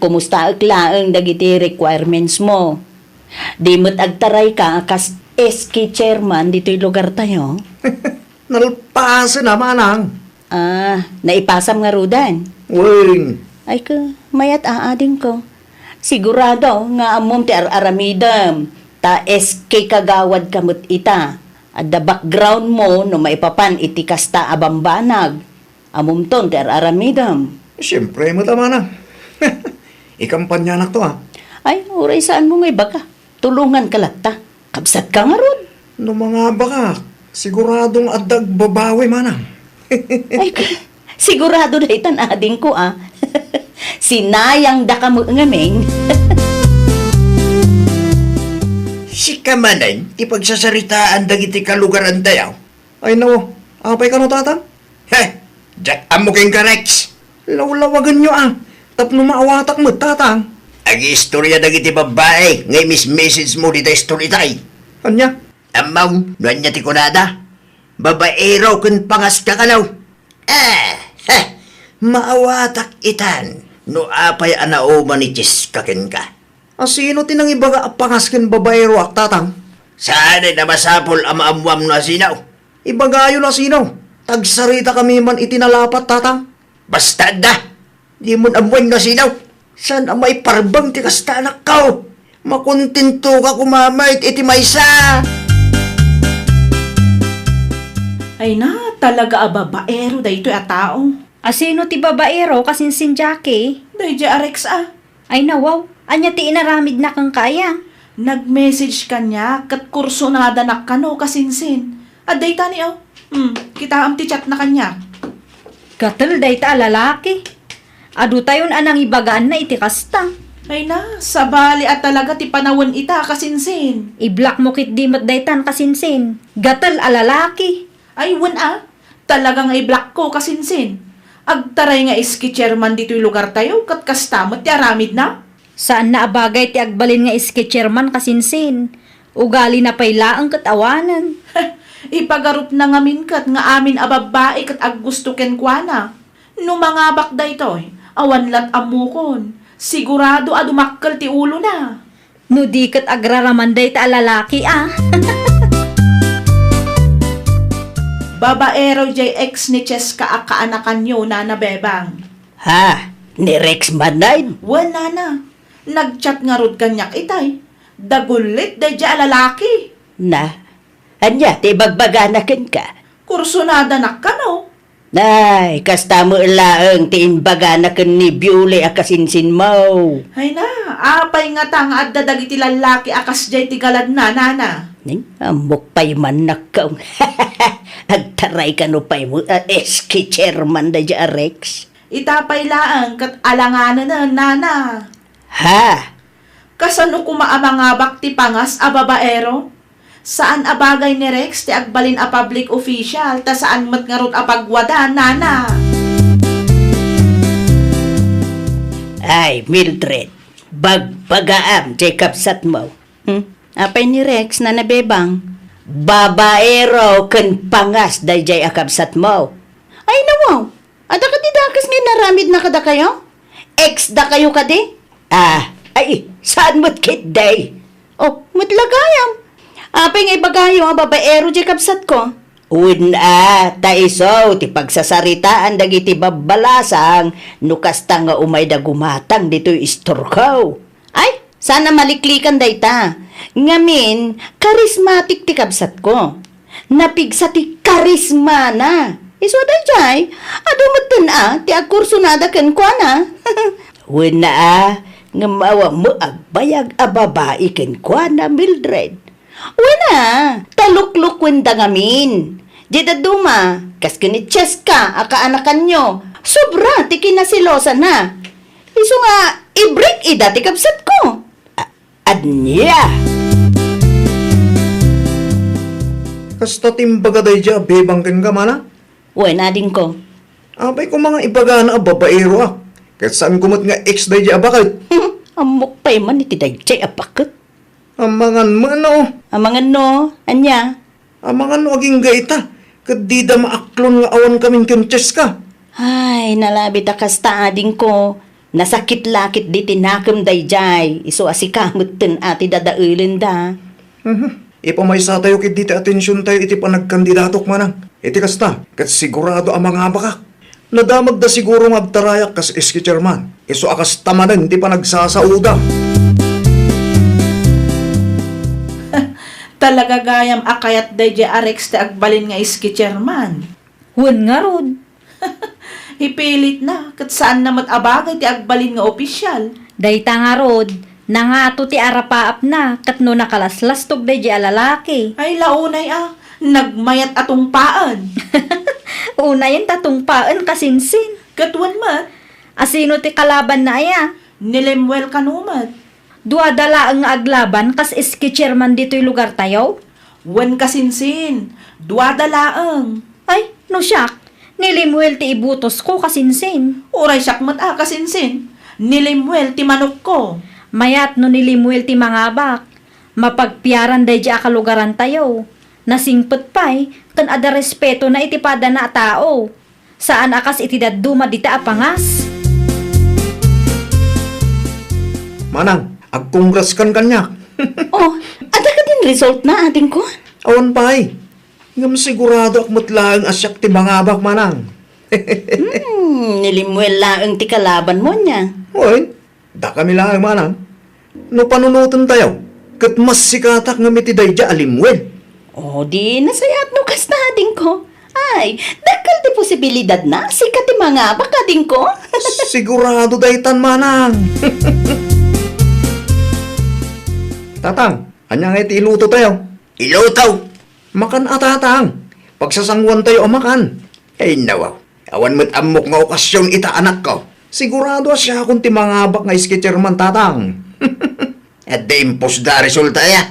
Kumusta ang dagiti requirements mo? Di mo't agtaray ka kas SK chairman dito'y lugar tayo. Nalpasa na manang. Naipasam nga rudan. Uy, Ay ka, mayat aading ko. Sigurado nga amom ti aramidam. Ta SK kagawad kamot ita. At the background mo no maipapan iti kasta abambanag. Amom ton ti aramidam. siyempre mo tama na. Ikampanya na to Ay, uray saan mo nga iba ka? Tulungan ka lata. Kabsat ka nga ron. No mga baka, siguradong adag babawi manang. Ay, sigurado na itan ading ko Sinayang da ka mo ngaming. Si kamanan, ipagsasaritaan dagiti kalugaran tayo. Ay nawo, apay ka no tatang? Heh, jak amo keng ka Rex. Lawlawagan nyo tapno maawatak mo tatang. Agi istorya dagiti babae, ngay message mo dita story tay. Anya? Amaw, nuan niya ti kunada. Babaero kun pangas ka kanaw. Maawatak itan. No apay anaoma ni Chis kaken ka. Sino tinang ibaga apangaskin babaero ak tatang? Saan na masapol amamwam na sinaw? Ibagayo na sino? Tagsarita kami man itinalapat tatang. Basta da, di mo amuan na sinaw. Saan may parbang ti kasta anak ka? Makuntinto ka kumamait iti maysa. Ay na, talaga babaero dayto a tao. Asino ti babaero kasinsin Jackie? Day Rex Ay nawaw, anya ti inaramid na kang kaya. Nag-message kanya kat kursonada na kano kasinsin. Aday tani kita am ti chat na kanya. Gatel day ta lalaki. Adu tayon anang ibagaan na iti kasta. Ay na, sabali at talaga ti panawon ita kasinsin. I-block mo kit dimot daytan kasinsin. Gatel alalaki. Ay talagang i-block ko kasinsin. Agtaray nga iski chairman dito'y lugar tayo kat kastamot ti aramid na. Saan na abagay ti agbalin nga iski chairman kasinsin. Ugali na paylaang katawanan. Ipagarup na ngamin kat nga amin ababae kat aggusto ken kuana. No mga bakday to'y, awan lat amukon. Sigurado adumakkel ti ulo na. No di kat agraramanday ta lalaki Babaero JX ni Cheska akaanakan nyo na nabebang. Ha? Ni Rex Manay? Wala na. Nagchat nga rod kanyak itay. Dagulit day dya lalaki. Na? Anya, ti bagbaganakin ka? Kursonada na ka no? Nay, kasta mo ilaang ti inbaganakin ni Biuli akasinsin mo. Ay na, apay nga tang adda dagiti lalaki akas jay ti galad na nana. Amok pa'y man nakaw. Agtaray ka no pa'y mo, eski chairman da dya, Rex. Itapay laang kat alanganan na nana. Ha? Kasano kumaamangabak ti pangas a babaero? Saan abagay ni Rex ti agbalin a public official ta saan mat nga rod a pagwada nana? Ay, Mildred, bagpagaam, Jacob sat mo. Apay ni Rex na nabebang? Babaero ken pangas dayjay akabsat mo. Ay nawaw, ada ka ti dakas nga naramid na kada kayo? Ex da kayo kadi? Ay, saan mo't kit day? Oh, mo't lagayam. Apay nga ibagayo nga babaero di kabsat ko. Taiso, ti pagsasaritaan dagiti babbalasang, nukasta nga umay da gumatang dito'y istorkaw. Ay, sana maliklikan dayta. Ngamin, karismatik ti kabsat ko. Napigsa ti karisma na. Iso dayjay, adumutin ti agkursonada ken kwa na. Nga mawa mo agbayag a babae ken kwa na, Mildred. Talukluk wenda ngamin. Dida duma, kas kini Cheska, akaanakan nyo. Sobra, ti kinasilosa na. Iso nga, i-break ida ti kabsat ko. Adnya! Kasta timbaga day dya, bebangkin ka mana? Ading ko. Apay ko mga ibaga na babaero Kat saan kumot nga ex day dya bakit? Amok pa'y man iti dayjay apakot. Amangan mo ano? Amangan no, anya. Amangan no aging gaita. Kat di da maaklon nga awan kaming kinches ka. Ay, nalabit akas taading ko. Nasakit lakit di tinakam dayjay. Iso asikamot tin ati dadaulin da. Ipamaysa tayo kit diti atensyon tayo iti panagkandidatok manang. Iti kasta, kat sigurado ang mga bakak. Nadamag da siguro magtarayak kas eski chairman. Iso akas tamanan ti panagsasauda. Talaga gayam akayat day dya Rex ti agbalin nga iski chairman. Huwag nga rod. Hipilit na, kat saan namat abagay ti agbalin nga opisyal. Dayta nga rod, nangato ti arapaap na, katno nakalaslastog day di alalaki. Ay launay nagmayat atong paan. Una yan tatungpaan kasinsin. Katuan mat, Asino ti kalaban na aya? Nilimwel kanumat. Dua dala ang aglaban kas iski chairman dito'y lugar tayo? Wen kasinsin. Duwada laang. Ay, no siyak. Nilimwel ti ibutos ko kasinsin. Uray sakmat kasinsin. Nilimwel ti manok ko. Mayat no nilimwel ti mangabak. Mapagpiaran day di akalugaran tayo. Nasingpet pa'y, kan ada respeto na itipada na tao. Saan akas itidaduma dita apangas? Manang, agkongras kan kanyak. Oh, ada ka din result na ating ko? Awan pa'y. Ngam sigurado ak matlaang asyak ti mangabak, manang. Nilimwel laang ti kalaban mo niya. Oy, da kami lang, manang. No panunutan tayo, kat mas sikatak nga mitiday dya alimwel. Oh, di nasayat no kas na ating ko. Ay, dakal ti posibilidad na sikat ti mga baka din ko. Sigurado daytan, manang. Tatang, anya nga iti iluto tayo. Ilutaw! Makan atatang. Pagsasangwan tayo o makan. Ay nawaw, awan mo't amok nga okasyon ita anak ko. Sigurado siya kung ti mangabak nga isketcherman, tatang. At da impos da resulta ya.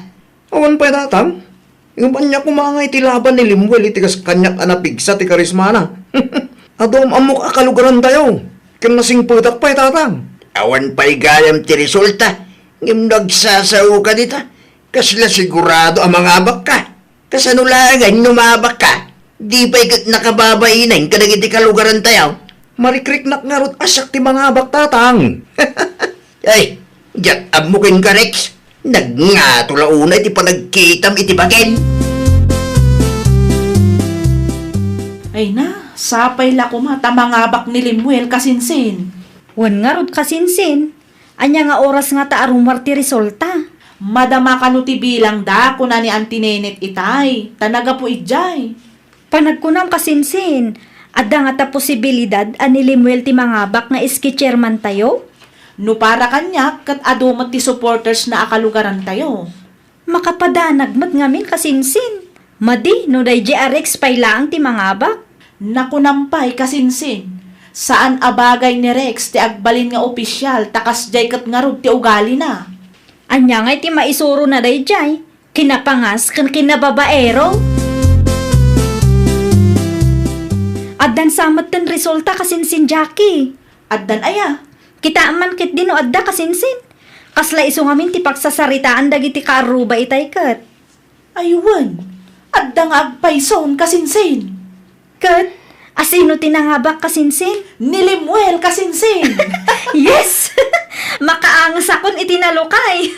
Awan pa tatang. Yung banya kumangay ti laban ni Limwel itigas kanyak anapigsa ti karismana. Adom amok akalugaran tayo. Kanasing putak pa tatang. Awan pa'y gayam ti resulta. Ngim nagsasaw ka dita. Kasla sigurado ang mga abak ka. Kasanulangan numabak ka. Di pa'y nakababainain ka iti kalugaran tayo. Marikrik nakngarot asyak ti mga abak, tatang. Ay, diyak amukin ka, Rex. Nagngatula una iti panagkitam iti baken. Ay na, sapay la kumata mangabak ni Limuel kasinsin. Wan nga rod kasinsin. Anya nga oras nga ta arumar ti resulta. Madama ka no ti bilang da kuna ni Auntie Nenet itay. Tanaga po ijay. Panagkunam kasinsin. Adda nga ta posibilidad ani Limuel ti mangabak nga iski chairman tayo? No para kanya, kat adumat ti supporters na akalugaran tayo. Makapadanag mat ngamin kasinsin. Madi no day Rex pay laang ti mangabak. Nakunampay kasinsin. Saan abagay ni Rex ti agbalin nga opisyal takas jay kat ngarod ti ugali na. Anya nga ti maisuro na day jay. Kinapangas kan kinababaero. Addan samat ten resulta kasinsin Jackie. Addan aya. Kita man kit dino adda kasinsin. Kasla iso ngamin ti pagsasaritaan dagiti kaaruba itay kat. Aywan. Adda nga agpayson kasinsin. Kat, asino tinangabak kasinsin? Ni Limuel kasinsin. Yes! Makaangas akon itinalukay.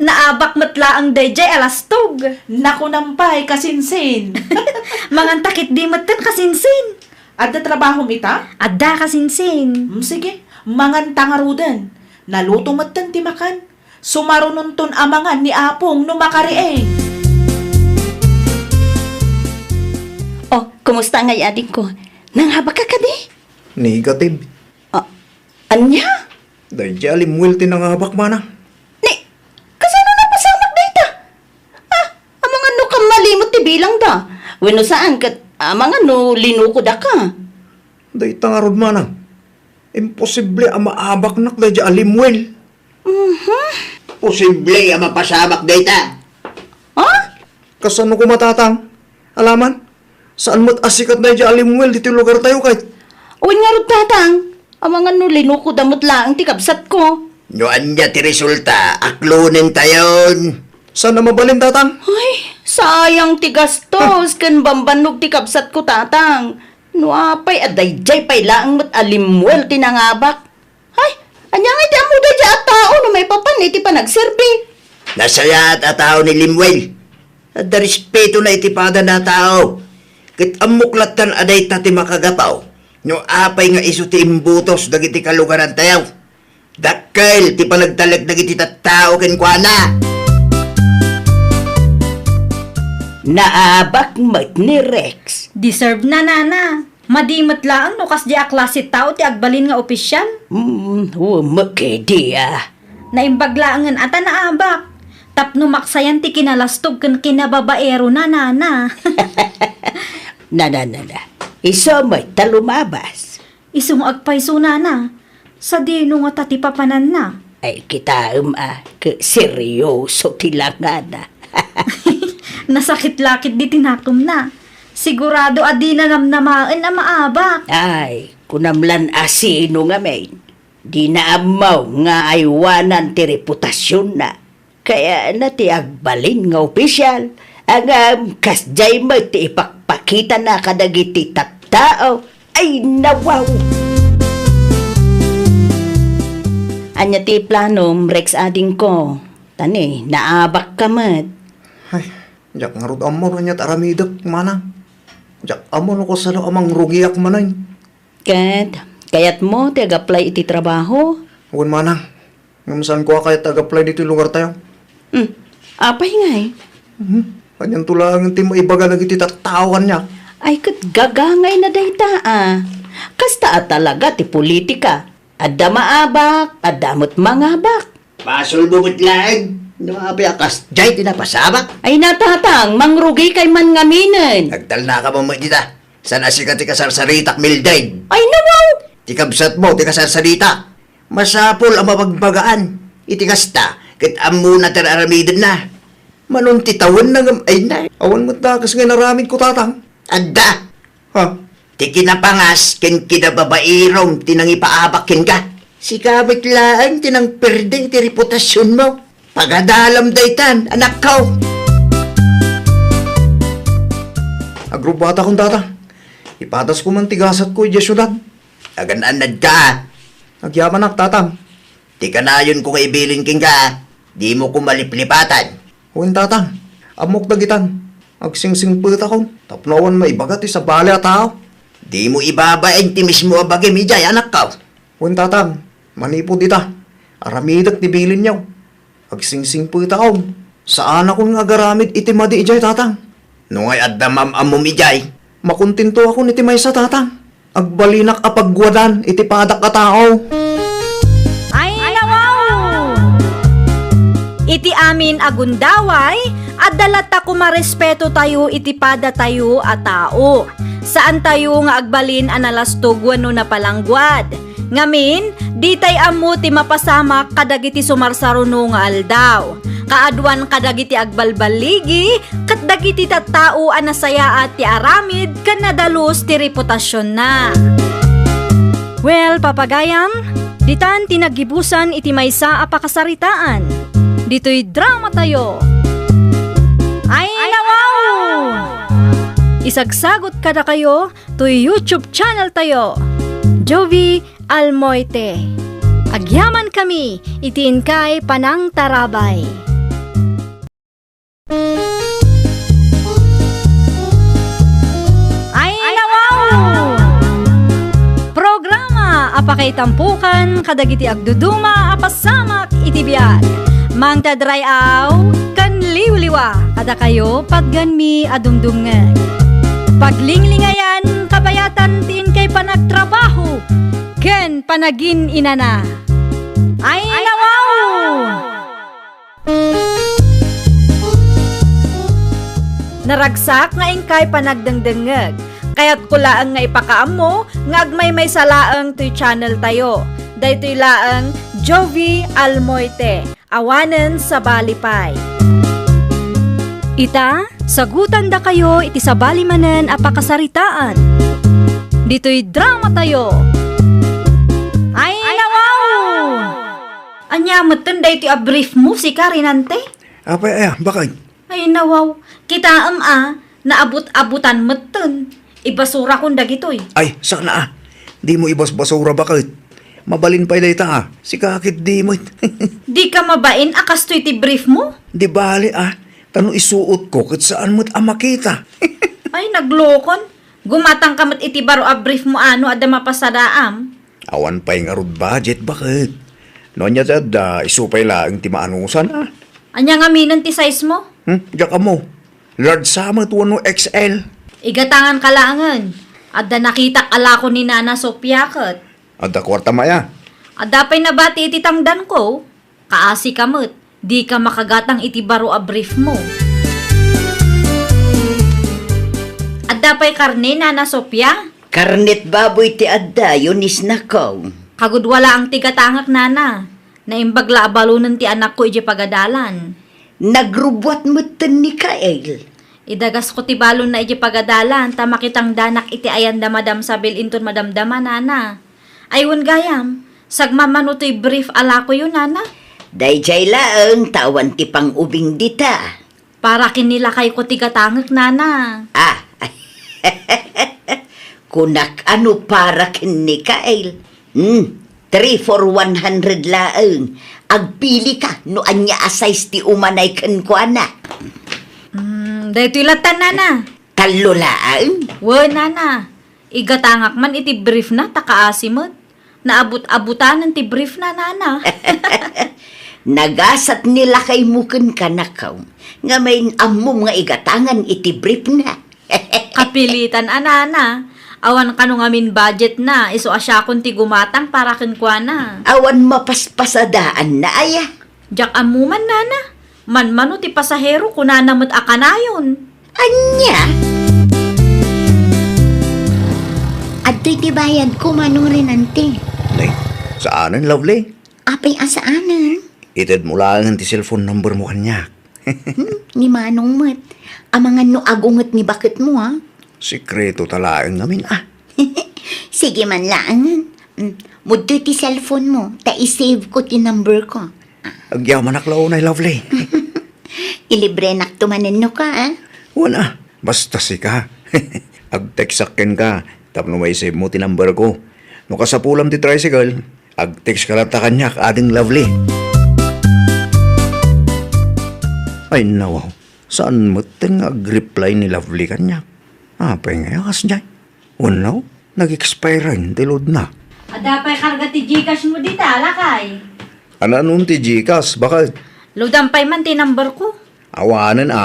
Naabak matla ang dayjay alastog. Nakunampay kasinsin. Mangantakit di matan kasinsin. Adda trabaho ita? Adda kasinsin. Sige, mangan tangarudan. Naluto matan ti makan. Sumarunon ton amangan ni Apong no makarieng. Oh, kumusta nga adik ko? Nanghaba ka di? Negative. Anya? Dahil dya Limwel ti nangabak, manang. Ni, kasano na pasamak data? Amang ano ka malimot ti bilang da? Weno saan kat amang ano linuko da ka? Dahil tangarod, manang. Imposible ang maabak nak dahil dya Limwel. Posible ang mapasamak data. Ha? Kasano ko matatang? Alaman? Saan mo't asikat dahil dya Limwel dito lugar tayo kahit? Uwin nga rin tatang. Amang ano linuko damot lang ti kabsat ko. No anya ti resulta, aklunin tayon. Saan na mabalin, tatang? Ay, sayang ti gastos kan bambanog ti kabsat ko tatang. No apay aday jay pay laang mat alimwel ti nangabak. Ay, anya nga ti amuda dya at tao no may papan iti panagserbi. Nasayat at tao ni Limwel. At da respeto na itipada na tao. Kit amuklatan aday tati makagapaw. No apay nga iso ti imbutos dagiti kalugaran tayaw. Dakkel ti panagtalag dagiti tattao ken kuana. Naabak mat ni Rex. Deserve na nana. Madimat laang no kas di aklasit tao ti agbalin nga opisyal. Makedi ah. Naimbaglaangan ata naabak. Tapno maksayan ti kinalastog ken kinababaero na nana. Na. Isa may talumabas. Isong agpayso nana. Sa dino nga tati papanan na. Ay kita ke seryoso tilangana. Nasakit-lakit di tinakom na. Sigurado adi na namnamaan na maabak. Ay, kunamlan asino nga men. Di na amaw nga aywanan ti reputasyon na. Kaya na ti agbalin nga opisyal. Ang kasjay mo ti ipakpakita na kadagiti tattao. Ay nawaw! Anya ti planom, Rex ading ko. Tani, naabak ka mat. Ay, jak nga rod amo na niya't aramidak, manang. Jak amo no ko sa amang rugiak manay. Kayat mo, ti ag-apply iti trabaho. Huwag manang. Ngamusan ko kaya tag-apply dito yung lugar tayo. Apay nga eh. Kanyang tulang ti maibaga na iti tatawan niya. Ay, kat gagangay na dayta Kasta talaga ti politika. Adda maabak, adda mo't mangabak. Pasol bumot lang. Napayakas, jay, tinapasabak. Ay natatang, mangrugi kay man ngaminan. Nagtal na ka mo dita. Sana si ka ti kasarsaritak mildayd. Ay nawaw! Tikabsat mo, ti kasarsarita. Masapol ang mapagbagaan. Itikasta, kit amo na teraramidan na. Manunti tawon na ay na. Awan mo takas nga naramid ko tatang. Adda, Ha? ti kinapangas, ken kinababairong, tinang ipaabakin ka. Si kabit laan, tinang perde, ti reputasyon mo. Pagadalam daytan, anak ko. Agrobata kong tata. Ipatas ko man tigasat ko iya syudad. Agan-anad ka. Agyaman ak tatang. Ti kanayon kung ibilin king ka, di mo kumaliplipatan. Huwag tatang. Amok dagitan. Agsingsing puta ko. Tapnawan maibagat sa bali at tao. Di mo ibabain ti mismo abagay mijay, anak ko. Huwag tatang. Manipod ita. Aramidak tibilin niyaw. Agsingsing puta ko. Saan ako nga agaramid iti madi ijay tatang. Nungay addamam amom ijay. Makuntinto ako niti may sa tatang. Agbalinak apagwadan iti padak ka tao. Ay, nawaw! Iti amin agundaway, adalata kumarespeto tayo iti pada tayo a tao. Saan tayo nga agbalin analastog wano na palangguad. Ngamin, di tay amu ti mapasamak kadagiti sumarsaruno nga aldaw. Kaadwan kadagiti agbalbaligi, kat dagiti tattao anasaya at ti aramid kan nadalos ti reputasyon na. Well, papagayam, ditan tinagibusan iti maysa a pakasaritaan. Dito'y drama tayo. Ay, nawaw! Isagsagot kada kayo to YouTube channel tayo. Jovi Almoite. Agyaman kami, itiin kay Panang Tarabay. Ay, nawaw! Programa apakay tampukan kadagiti agduduma apasamak iti biag. Mang tadrayaw kan liwliwa kada kayo pagganmi adumdumngeg. Paglinglingayan kabayatan tiin kay panagtrabaho ken panagin inana. Ay, nawaw! Naragsak nga ingkay panagdengdengeg. Kaya't kulaan nga ipakaam mo nga agmay may salaang to'y channel tayo. Daytoy laang Jovi Almoite. Awanen sa Balipay. Ita, sagutan da kayo iti sa balimanen apakasaritaan. Dito'y drama tayo. Ay, nawaw! Anya, matanda iti a-brief mo si Karinante? Apay, bakit? Ay nawaw, kita naabot-abutan meten. Ibasura kong dagitoy. Ay, sana Di mo ibas-basura bakit? Mabalin pa dayta Si kakit di mo. Di ka mabain akas to'y ti brief mo? Di bali Tano isuot ko kat saan mo't makita. Ay, naglokon. Gumatang kamat iti baro a brief mo adda mapasadaam. Awan pa yung arod budget bakit? Nonya da isupay lang ti maanusan Anya nga minan ti size mo? Diyak mo. Large sama tuwan no XL. Igatangan kalangan. Adda nakita alako ni Nana Sophia kat. Adda kwarta maya. Adda pa'y nabati iti tangdan ko. Kaasi kamot. Di ka makagatang iti baro a brief mo. Adda pa'y karne Nana Sophia? Karnet baboy ti adda, yunis na ko. Kagud wala ang tigatangak nana. Naimbagla abalunan ti anak ko iji pagadalan. Nagrubwat mo ni Kael. Idagas ko ti balon na iji pagadalan, ta makitang danak iti ayan damadam sabil inton madamdama nana. Aywan gayam, sagmamano to'y brief ala ko yun nana. Dayjay laeng tawan ti pang ubing dita. Para kinila kay ko tigatangak nana. Ah, kunak ano para kin ni Kael. 3 for 100 laeng. Agpili ka no anya asais ti umanay ken ko anak. Dahito ilatan nana. Talo laeng. Wo nana, igatangak man iti brief na takaasimot. Naabot-abutan ti brief na nana. Nagasat nila kay muken kanakaw. Nga may amom nga igatangan iti brief na. Kapilitan anana. Awan kanu ngamin budget na, iso asya kon ti gumatang para kenkwana. Awan mapaspasadaan na aya. Jak amuman nana, manmano ti pasahero kunanamot akanayon. Anya? Adto'y ti bayad ko manong rinante. Nay, saanan, lovely? Apay asaanan? Itad mo lang ang ti cellphone number mo kanya. Ni manong mat. Amangan no agungot ni bakit mo ha? Sikreto talaang namin Sige man lang. Mudto ti cellphone mo. Ta i-save ko ti number ko. Agyaman aklaw na, lovely. Ilibre nak tumanin no ka ha? Wala, basta si ka. Ag-texakin ka, tapno may save mo ti number ko. No kasapulam ti tricycle, ag-text ka lang ta kanya, ading lovely. Ay nawaw, saan mo ting ag-reply ni lovely kanya? Apay ngayon kas dyan. Unaw, nag-expire rin, tilod na. Adapay karga ti Gcash mo dita, alakay. Anong ti Gcash, bakit? Lodampay man ti number ko. Awanan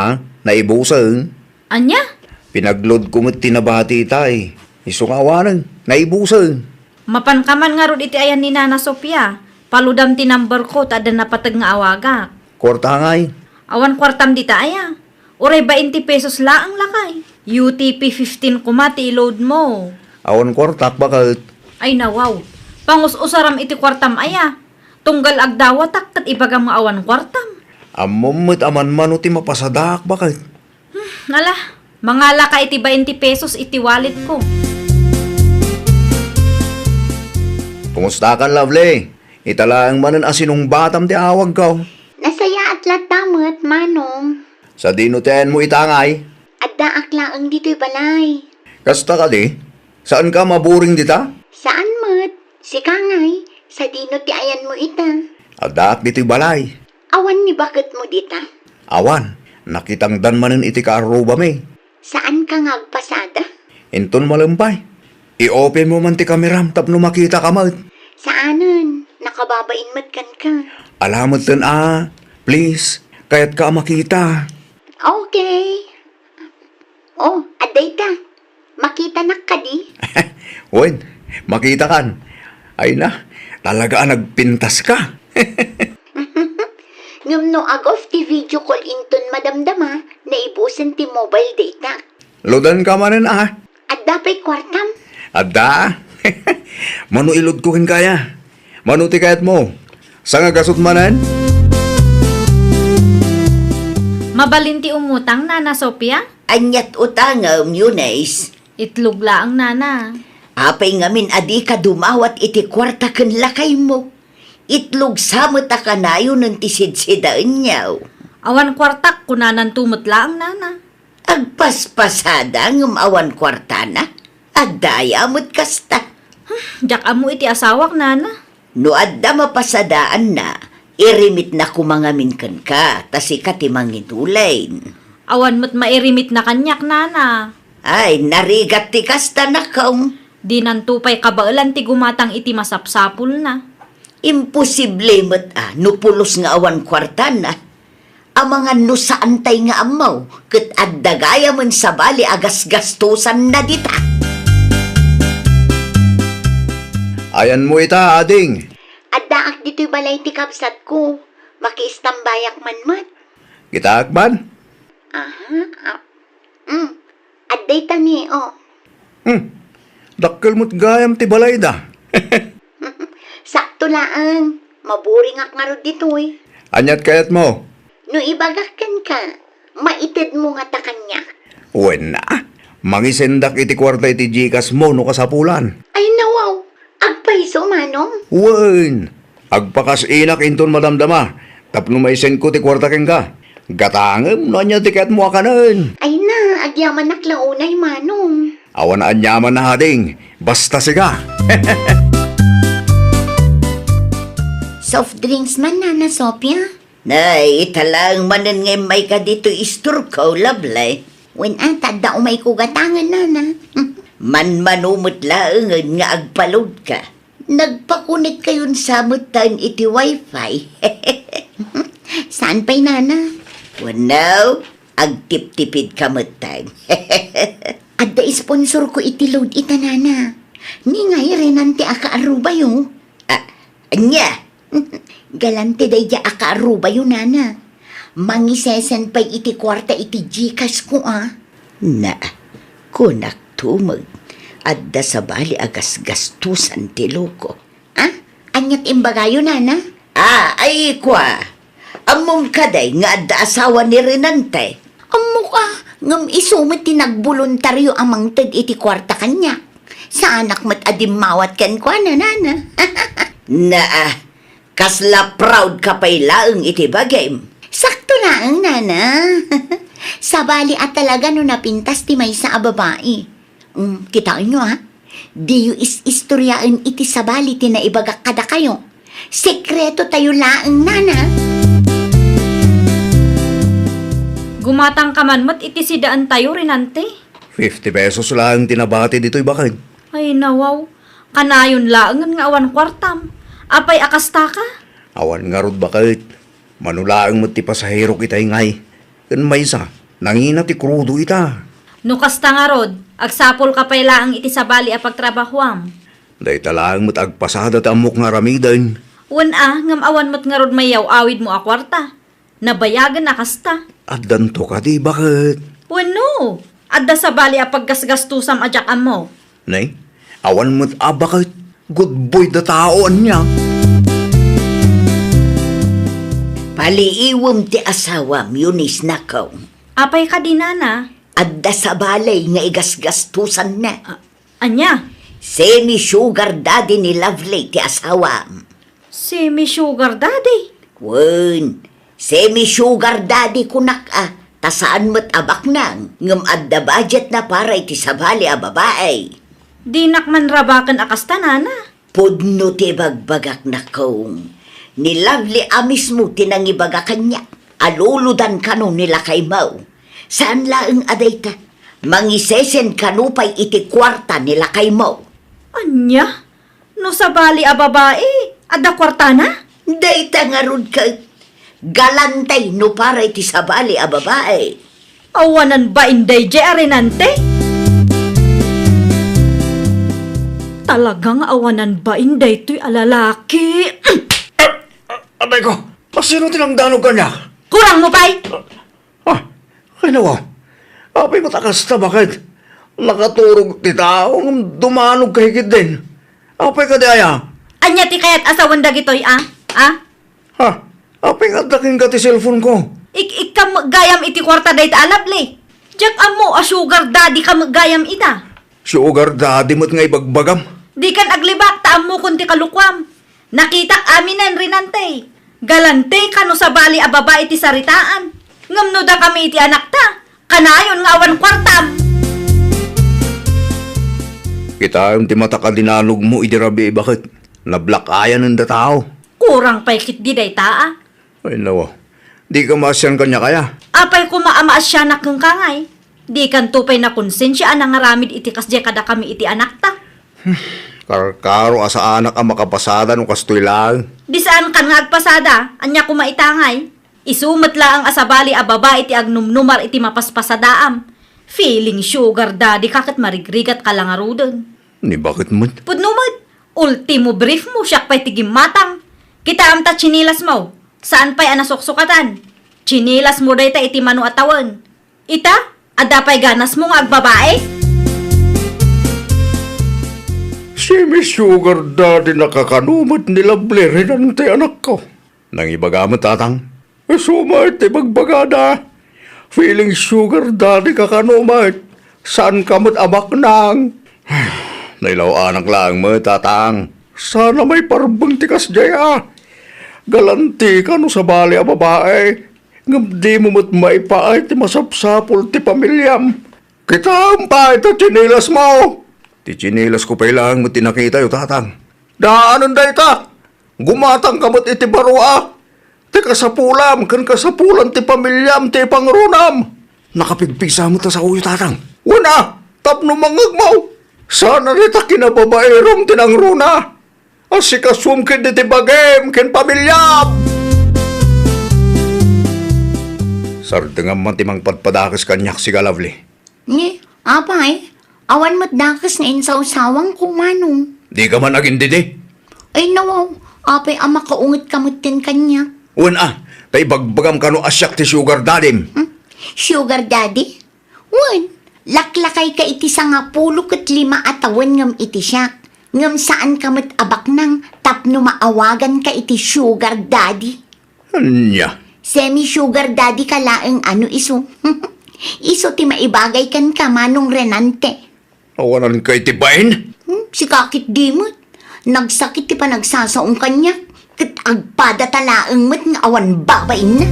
naibusan. Anya? Pinagload ko mo't tinabati tay. Isong awanan, naibusan. Mapan ka man nga ron iti ayan ni Nana Sofia. Paludam ti number ko, tada napatag nga awaga. Korta ngay. Awan kwartam dita aya. Uray 20 pesos laang lakay. UTP 15 kumati load mo. Awan kortak, bakit? Ay nawaw. Pangus-usaram iti kwartam aya. Tunggal agdawatak kat ibagam nga awan kwartam. Amomot aman mano ti mapasadak, bakit? Nala, mangala ka iti 20 pesos iti wallet ko. Kumusta ka, lovely? Italaang manan asinong batam ti awag ka. Nasaya at latamot, manong. Sa dinutean mo itangay. Adda aklaang dito'y balay. Kasta ka di? Saan ka maburing dita? Saan mat? Si Kangay, sa dino ti ayan mo ita. Adak dito'y balay. Awan ni bakit mo dita? Awan, nakitang dan manan iti kaaruba me. Saan ka ngagpasada? Inton malampay. I-open mo man ti kameram tapno makita ka mat. Saanan? Nakababain mat kan ka. Alamot tan please, kayat ka makita. Okay. Oh, aday ta. Makita na ka di? Wen, makita kan. Ay na, talaga nagpintas ka. Ngam no agof ti video call inton madamdama na ibusan ti mobile data. Lodan ka manan At dapay kwartam. Adda, mano ilod ko kin kaya. Mano ti kayat mo. Sa nga gasot manan? Mabalinti umutang, Nana Sophia? Anyat utangam, Eunice. Itlog laang, Nana. Apay ngamin adi ka dumawat iti kwarta ken lakay mo. Itlog samot a kanayo ng tisid-sidaan niyaw. Awan kwartak, kunanan tumot laang, Nana. Agpaspasada ng awan kwarta na. Agdayamot kasta. Jak amo iti asawak, Nana. No adda mapasadaan na, irimit na kumangamin kan ka, tasi ka timangitulain. Awan mo't mairimit na kanyak, Nana. Ay, narigat ti kasta na kaong. Di nantupay kabailan ti gumatang iti masapsapul na. Imposible mo't nupulos nga awan kwarta na. Amangan no saan tay nga amaw, ket adda gaya man sa bali agas-gastusan na dita. Ayan mo ita, ading. Adda ak dito'y balay ti kapsat ko. Makiistambayak man mat. Kita akban? Adday tani, oh. Dakkel mo't gayam ti balay da. laang. Maburing ak nga ro dito eh. Anyat kayat mo? No ibagakan ka, maitid mo nga ta kanya. Wen na. Mangisendak iti kwarta iti jikas mo no kasapulan. Ay nawaw, agpaiso manong. Wen. Agpakas inak inton madamdama. Tapno maisen ko ti kwarta ken ka. Gatangem no anya tiket mo akanen. Ay na, agyaman naklaunay manong. Awan na anyaman na hading. Basta siga. Soft drinks man na Sophia. Nay, italang manan nga may ka dito istur ko, lablay. When ata da umay ko gatangan nana. Man-manumot laangan nga agpalod ka. Nagpakunit kayon sa mutan iti wifi. Saan pa'y nana? Wanaw, agtip-tipid ka mutan. Adda sponsor ko iti load ita nana. Ni ngay renante aka-aruba yung. Anya, Galante day ja aka-aruba yung nana. Mangisesen pa'y iti kwarta iti Gcash ko na, kunak tumag. Adda sa bali agas gastusan ti loko. Anyat imbagayo nana? Ay kwa. Among kaday nga adda asawa ni Renante. Amo ka, ngam isumit tinagboluntaryo amang ted iti kwarta kanya. Sa anak mat adim mawat ken kwa na nana. Kasla proud ka pa'y laeng iti bagay. Sakto lang, nana. Sabali at talaga no napintas ti may sa babae. Kitain nyo Di yu istoryaan iti sabali ti naibagak kada kayo. Sekreto tayo laeng, nana. Gumatang ka man mat iti sidaan tayo Renante. 50 pesos lang tinabati dito'y bakit? Ay nawaw, kanayon laangan nga awan kwartam. Apay akasta ka? Awan nga rod bakit? Manulaang mo ti pasahero kitay ngay. Kan may isa, nangina ti krudo ita. No kasta nga rod, agsapol ka pay laang iti sabali a pagtrabahuam. Day talaang mo't agpasada ti amok nga ramidan. Ngam awan mo't nga rod mayaw awid mo a kwarta. Nabayagan na kasta. At danto ka di bakit? No, adda sabali a paggasgastusam adyakan mo. Nay, awan mo't bakit? Good boy da taoan niya. Paliiwom ti asawam yunis nakaw. Apay ka di nana? Adda sa balay nga igasgastusan na. Anya? Semi-sugar daddy ni Lovely ti asawam. Semi-sugar daddy? Wen, semi-sugar daddy kunak tasaan mo't abak nang ngam adda budget na para iti sabali a babae. Di nakman rabakan akasta nana. Pudno ti bagbagak na kong. Ni Lovely amis mo tinangibagakan niya. Aluludan kano nila kay Mau. Saan laeng aday ta? Mangisesen kanupay iti kwarta nila kay Mau. Anya? No sabali a babae, adda kwarta na? Day ta nga rod ka. Galantay no para iti sabali a babae. Awanan ba inday je Renante? Talagang awanan ba inday to'y alalaki? Abay ko, sino tinangdanog ka niya? Kurang mo pa'y! Kaya apay matakasta bakit? Nakaturog ti tao, dumanog kahigit din. Apay ka di aya? Anya ti kayat asawan dagitoy Apay nga daking ka ti cellphone ko. Ikam gayam iti kwarta day ta alabli. Diyak amo sugar daddy kam gayam ita. Sugar daddy mo't nga ibagbagam. Di kan aglibak ta amo kunti kalukwam. Nakitak aminan Renante. Galante kano sa bali a babae iti saritaan. Ngamno da kami iti anak ta. Kanayon nga awan kwartam. Kita yung ti mata ka dinanog mo idirabi bakit? Nablakayan ng da tao. Kurang pa'y kit di day taa. Ay nawa, di ka masyan kanya kaya. Apay ko maamaas siya na kang kangay. Di kan tupay na konsensya anang ngaramid iti kasya kada kami iti anak ta. Karkaro asa anak ang makapasada nung kastoy lang. Di saan kan nga agpasada, anya ko maitangay. Isumat lang ang asabali a babae iti agnumnumar iti mapaspasadaam. Feeling sugar daddy kakit marigrigat ka lang arudon. Ni bakit mo? Pudnumad, ultimo brief mo siya pa'y tigim matang. Kita amta chinilas mo. Saan pa'y anasuksukatan? Chinilas mo day ta iti manu atawan. Ita, adapay ganas mo nga agbabae? Si Miss Sugar Daddy nakakanumot nila Blair ng ti anak ko. Nang ibagamot tatang. Sumait ibagbagada. Feeling Sugar Daddy kakanumot. Saan kamot abak nang? Nailaw anak lang mo tatang. Sana may parbang tikas jaya. Galanti ka no sa bali a babae. Ngam di mo mo't maipaay ti masapsapol ti pamilyam. Kita ang pa ito chinilas mo. Ti chinilas ko pa ilang mo tinakita yung tatang. Daanan da ita. Gumatang kamot iti barua. Ti kasapulam, kan kasapulan ti pamilyam, ti pangrunam. Nakapigpisa mo ta sa uyo tatang. Una, tapno mangag mo. Sana rita kinababaerom tinangruna. Asikasum kin ti bagem, kin pamilyam. Sardengam man timang padpadakas kanyak si Galavli. Ni, apay, awan mo't dakas na insaw-sawang kumanong. Di ka man aging didi. Ay nawaw, apay ama kaungit kamutin kanya. Una, tay bagbagam ka no asyak ti Sugar Daddy. Sugar daddy? Wan, laklakay ka iti sa nga 15 atawan ngam iti siyak. Ngam saan ka mo't abak nang tapno maawagan ka iti sugar daddy. Anya, Semi-sugar daddy ka laeng ano iso. Iso ti maibagay kan ka manong Renante. awanan ka itibain? Si kakit dimot. Nagsakit ti pa nagsasaong kanya. Kat agpada talaeng mat nga awan babain na.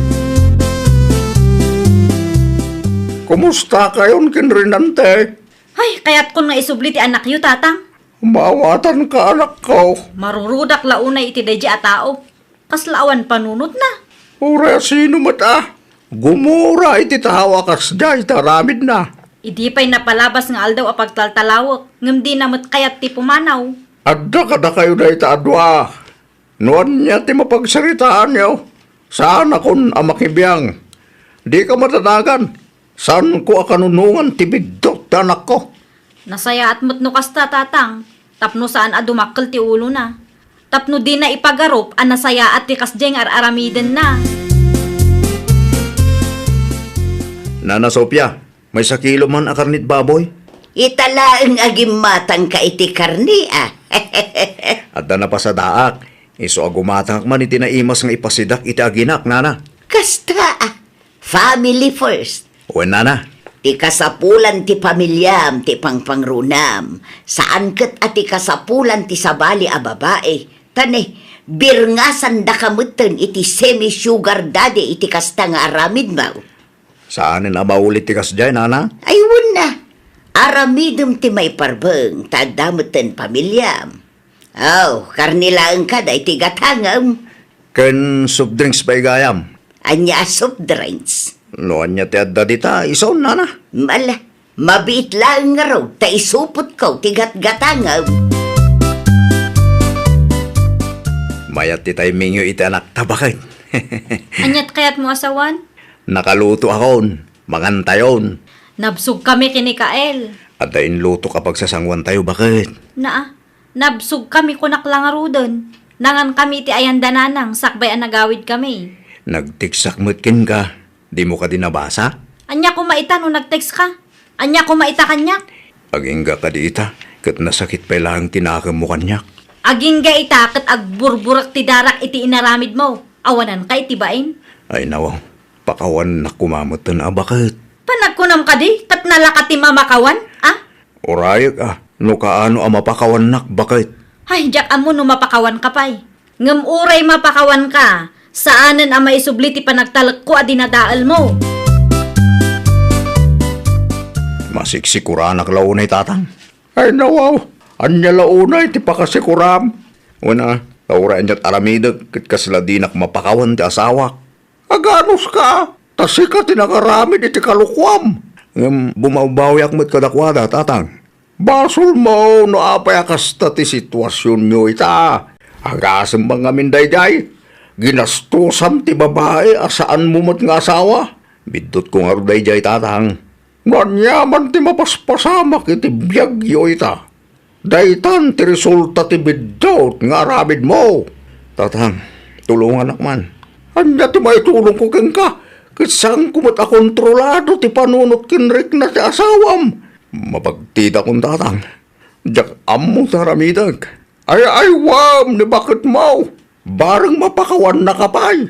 Kumusta kayon kin Renante? Ay, kaya't ko nga isubli ti anak yu, tatang. Mawatan ka anak ko. Marurudak launay iti deji a tao. Kaslaawan panunot na. Ura sino mata? Gumura iti tawa kas jay taramid na. Idi pa'y napalabas nga aldaw a pagtaltalawak. Ngam di namot kayat ti pumanaw. Adda kada kayo na itaadwa. Noon niya ti mapagsaritaan niyo. Saan akon amakibiyang? Di ka matanagan. Saan ko akanunungan ti bigdot anak ko? Nasaya at mutno kasta, tatang. Tapno saan a dumakkel ti ulo na. Tapno di na ipagarop a nasaya at ti kasjeng aramiden na. Nana Sophia, may sakilo man a karnit baboy? Italaang agimatang ka iti karni ah. Adda na pa sa daak. Iso agumatang man iti naimas nga ipasidak iti aginak, nana. Kasta ah. Family first. Uwan, nana. Ti kasapulan ti pamilyam ti pangpangrunam. Saan ket ati kasapulan ti sabali a babae. Tane, birngasan da kamutten iti semi-sugar daddy iti kasta nga aramid mo. Saan na maulit ti kasjay, nana? Ayun na. Aramidum ti may parbeng, tadamutten pamilyam. Oh, karnilaan ka da iti gatangam. Ken soft drinks pa igayam. Anya soft drinks. Noan niya ti adda dita, isaw, nana. Mala, mabiit lang nga raw, ta isupot ko ti gatgatangam. Mayat ti timing yu iti anak tabakay. Anyat kayat mo asawan? Nakaluto akon, mangantayon. Nabsug kami kini Kael. At dahin luto kapag sasangwan tayo, bakit? Nabsug kami kunak lang arudon. Nangan kami ti ayandananang sakbay ang nagawid kami. Nagtiksak mutkin ka. Di mo ka din nabasa? Anya ko maita no nag-text ka? Anya ko maita kanyak? Agingga ka di ita, kat nasakit pa lang tinakam mo kanyak. Aging ga ita kat agburburak ti darak iti inaramid mo. Awanan ka iti bain? Ay nawaw, pakawan na kumamot na bakit? Panagkunam ka di, kat nalakat ti mamakawan, ah? Orayag no kaano ang mapakawan nak, bakit? Ay, jak amo no mapakawan ka pa'y. Ngam uray mapakawan ka, saanan ang maisubli ti panagtalak ko a dinadaal mo? Masiksikuran ak launay tatang. Ay nawaw, anya launay ti pakasikuram. Una, tauraan niya't aramidag kat kasladinak mapakawan ti asawak. Aganos ka, tasi ka tinakaramid iti kalukwam. Ngam bumabawiak mo't kadakwada tatang. Basol mo no apay akasta ti sitwasyon nyo ita. Agasam mga minday-day. Ginastusam ti babae asaan mo mo't nga asawa. Bidot ko nga ruday-day tatang. Ganyaman ti mapaspasamak iti biyag yo ita. Daytan ti resulta ti bidot nga arabid mo. Tatang, tulungan akman. Anya ti may tulong ko ken ka. Kisang kumot akontrolado ti panunot kinrik na ti asawam. Mapagtida kong tatang. Jak amo taramidag. Ay, wam, ni bakit mo? Barang mapakawan na kapay.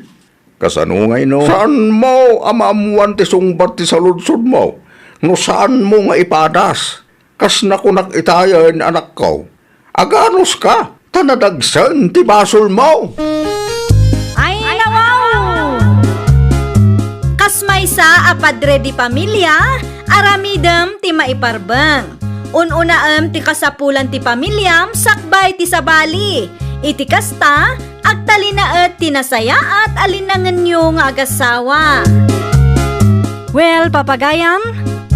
Kasanungay no? Saan mo amamuan ti sungbat ti saludsod mo? No saan mo nga ipadas? Kas na kunak itayan anak ko. Aganos ka? Tanadagsan ti basol mo. Ay, nawaw! Kasmay sa apadre di pamilya, aramidem ti maiparbang. Ununaem ti kasapulan ti pamilyam, sakbay ti sabali. Iti kasta, agtalinaet ti nasaya at alinangan nyo nga agasawa. Well, papagayam,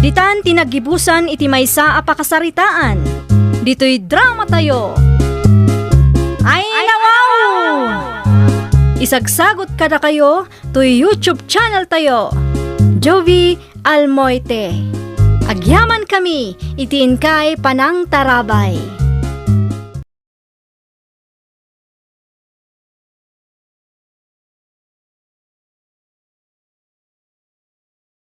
ditan tinagibusan iti maysa a pakasaritaan. Dito'y drama tayo. Ay, nawaw! Isagsagot kada kayo to YouTube channel tayo. Jovi Almoite. Agyaman kami, itiin kay Panang Tarabay.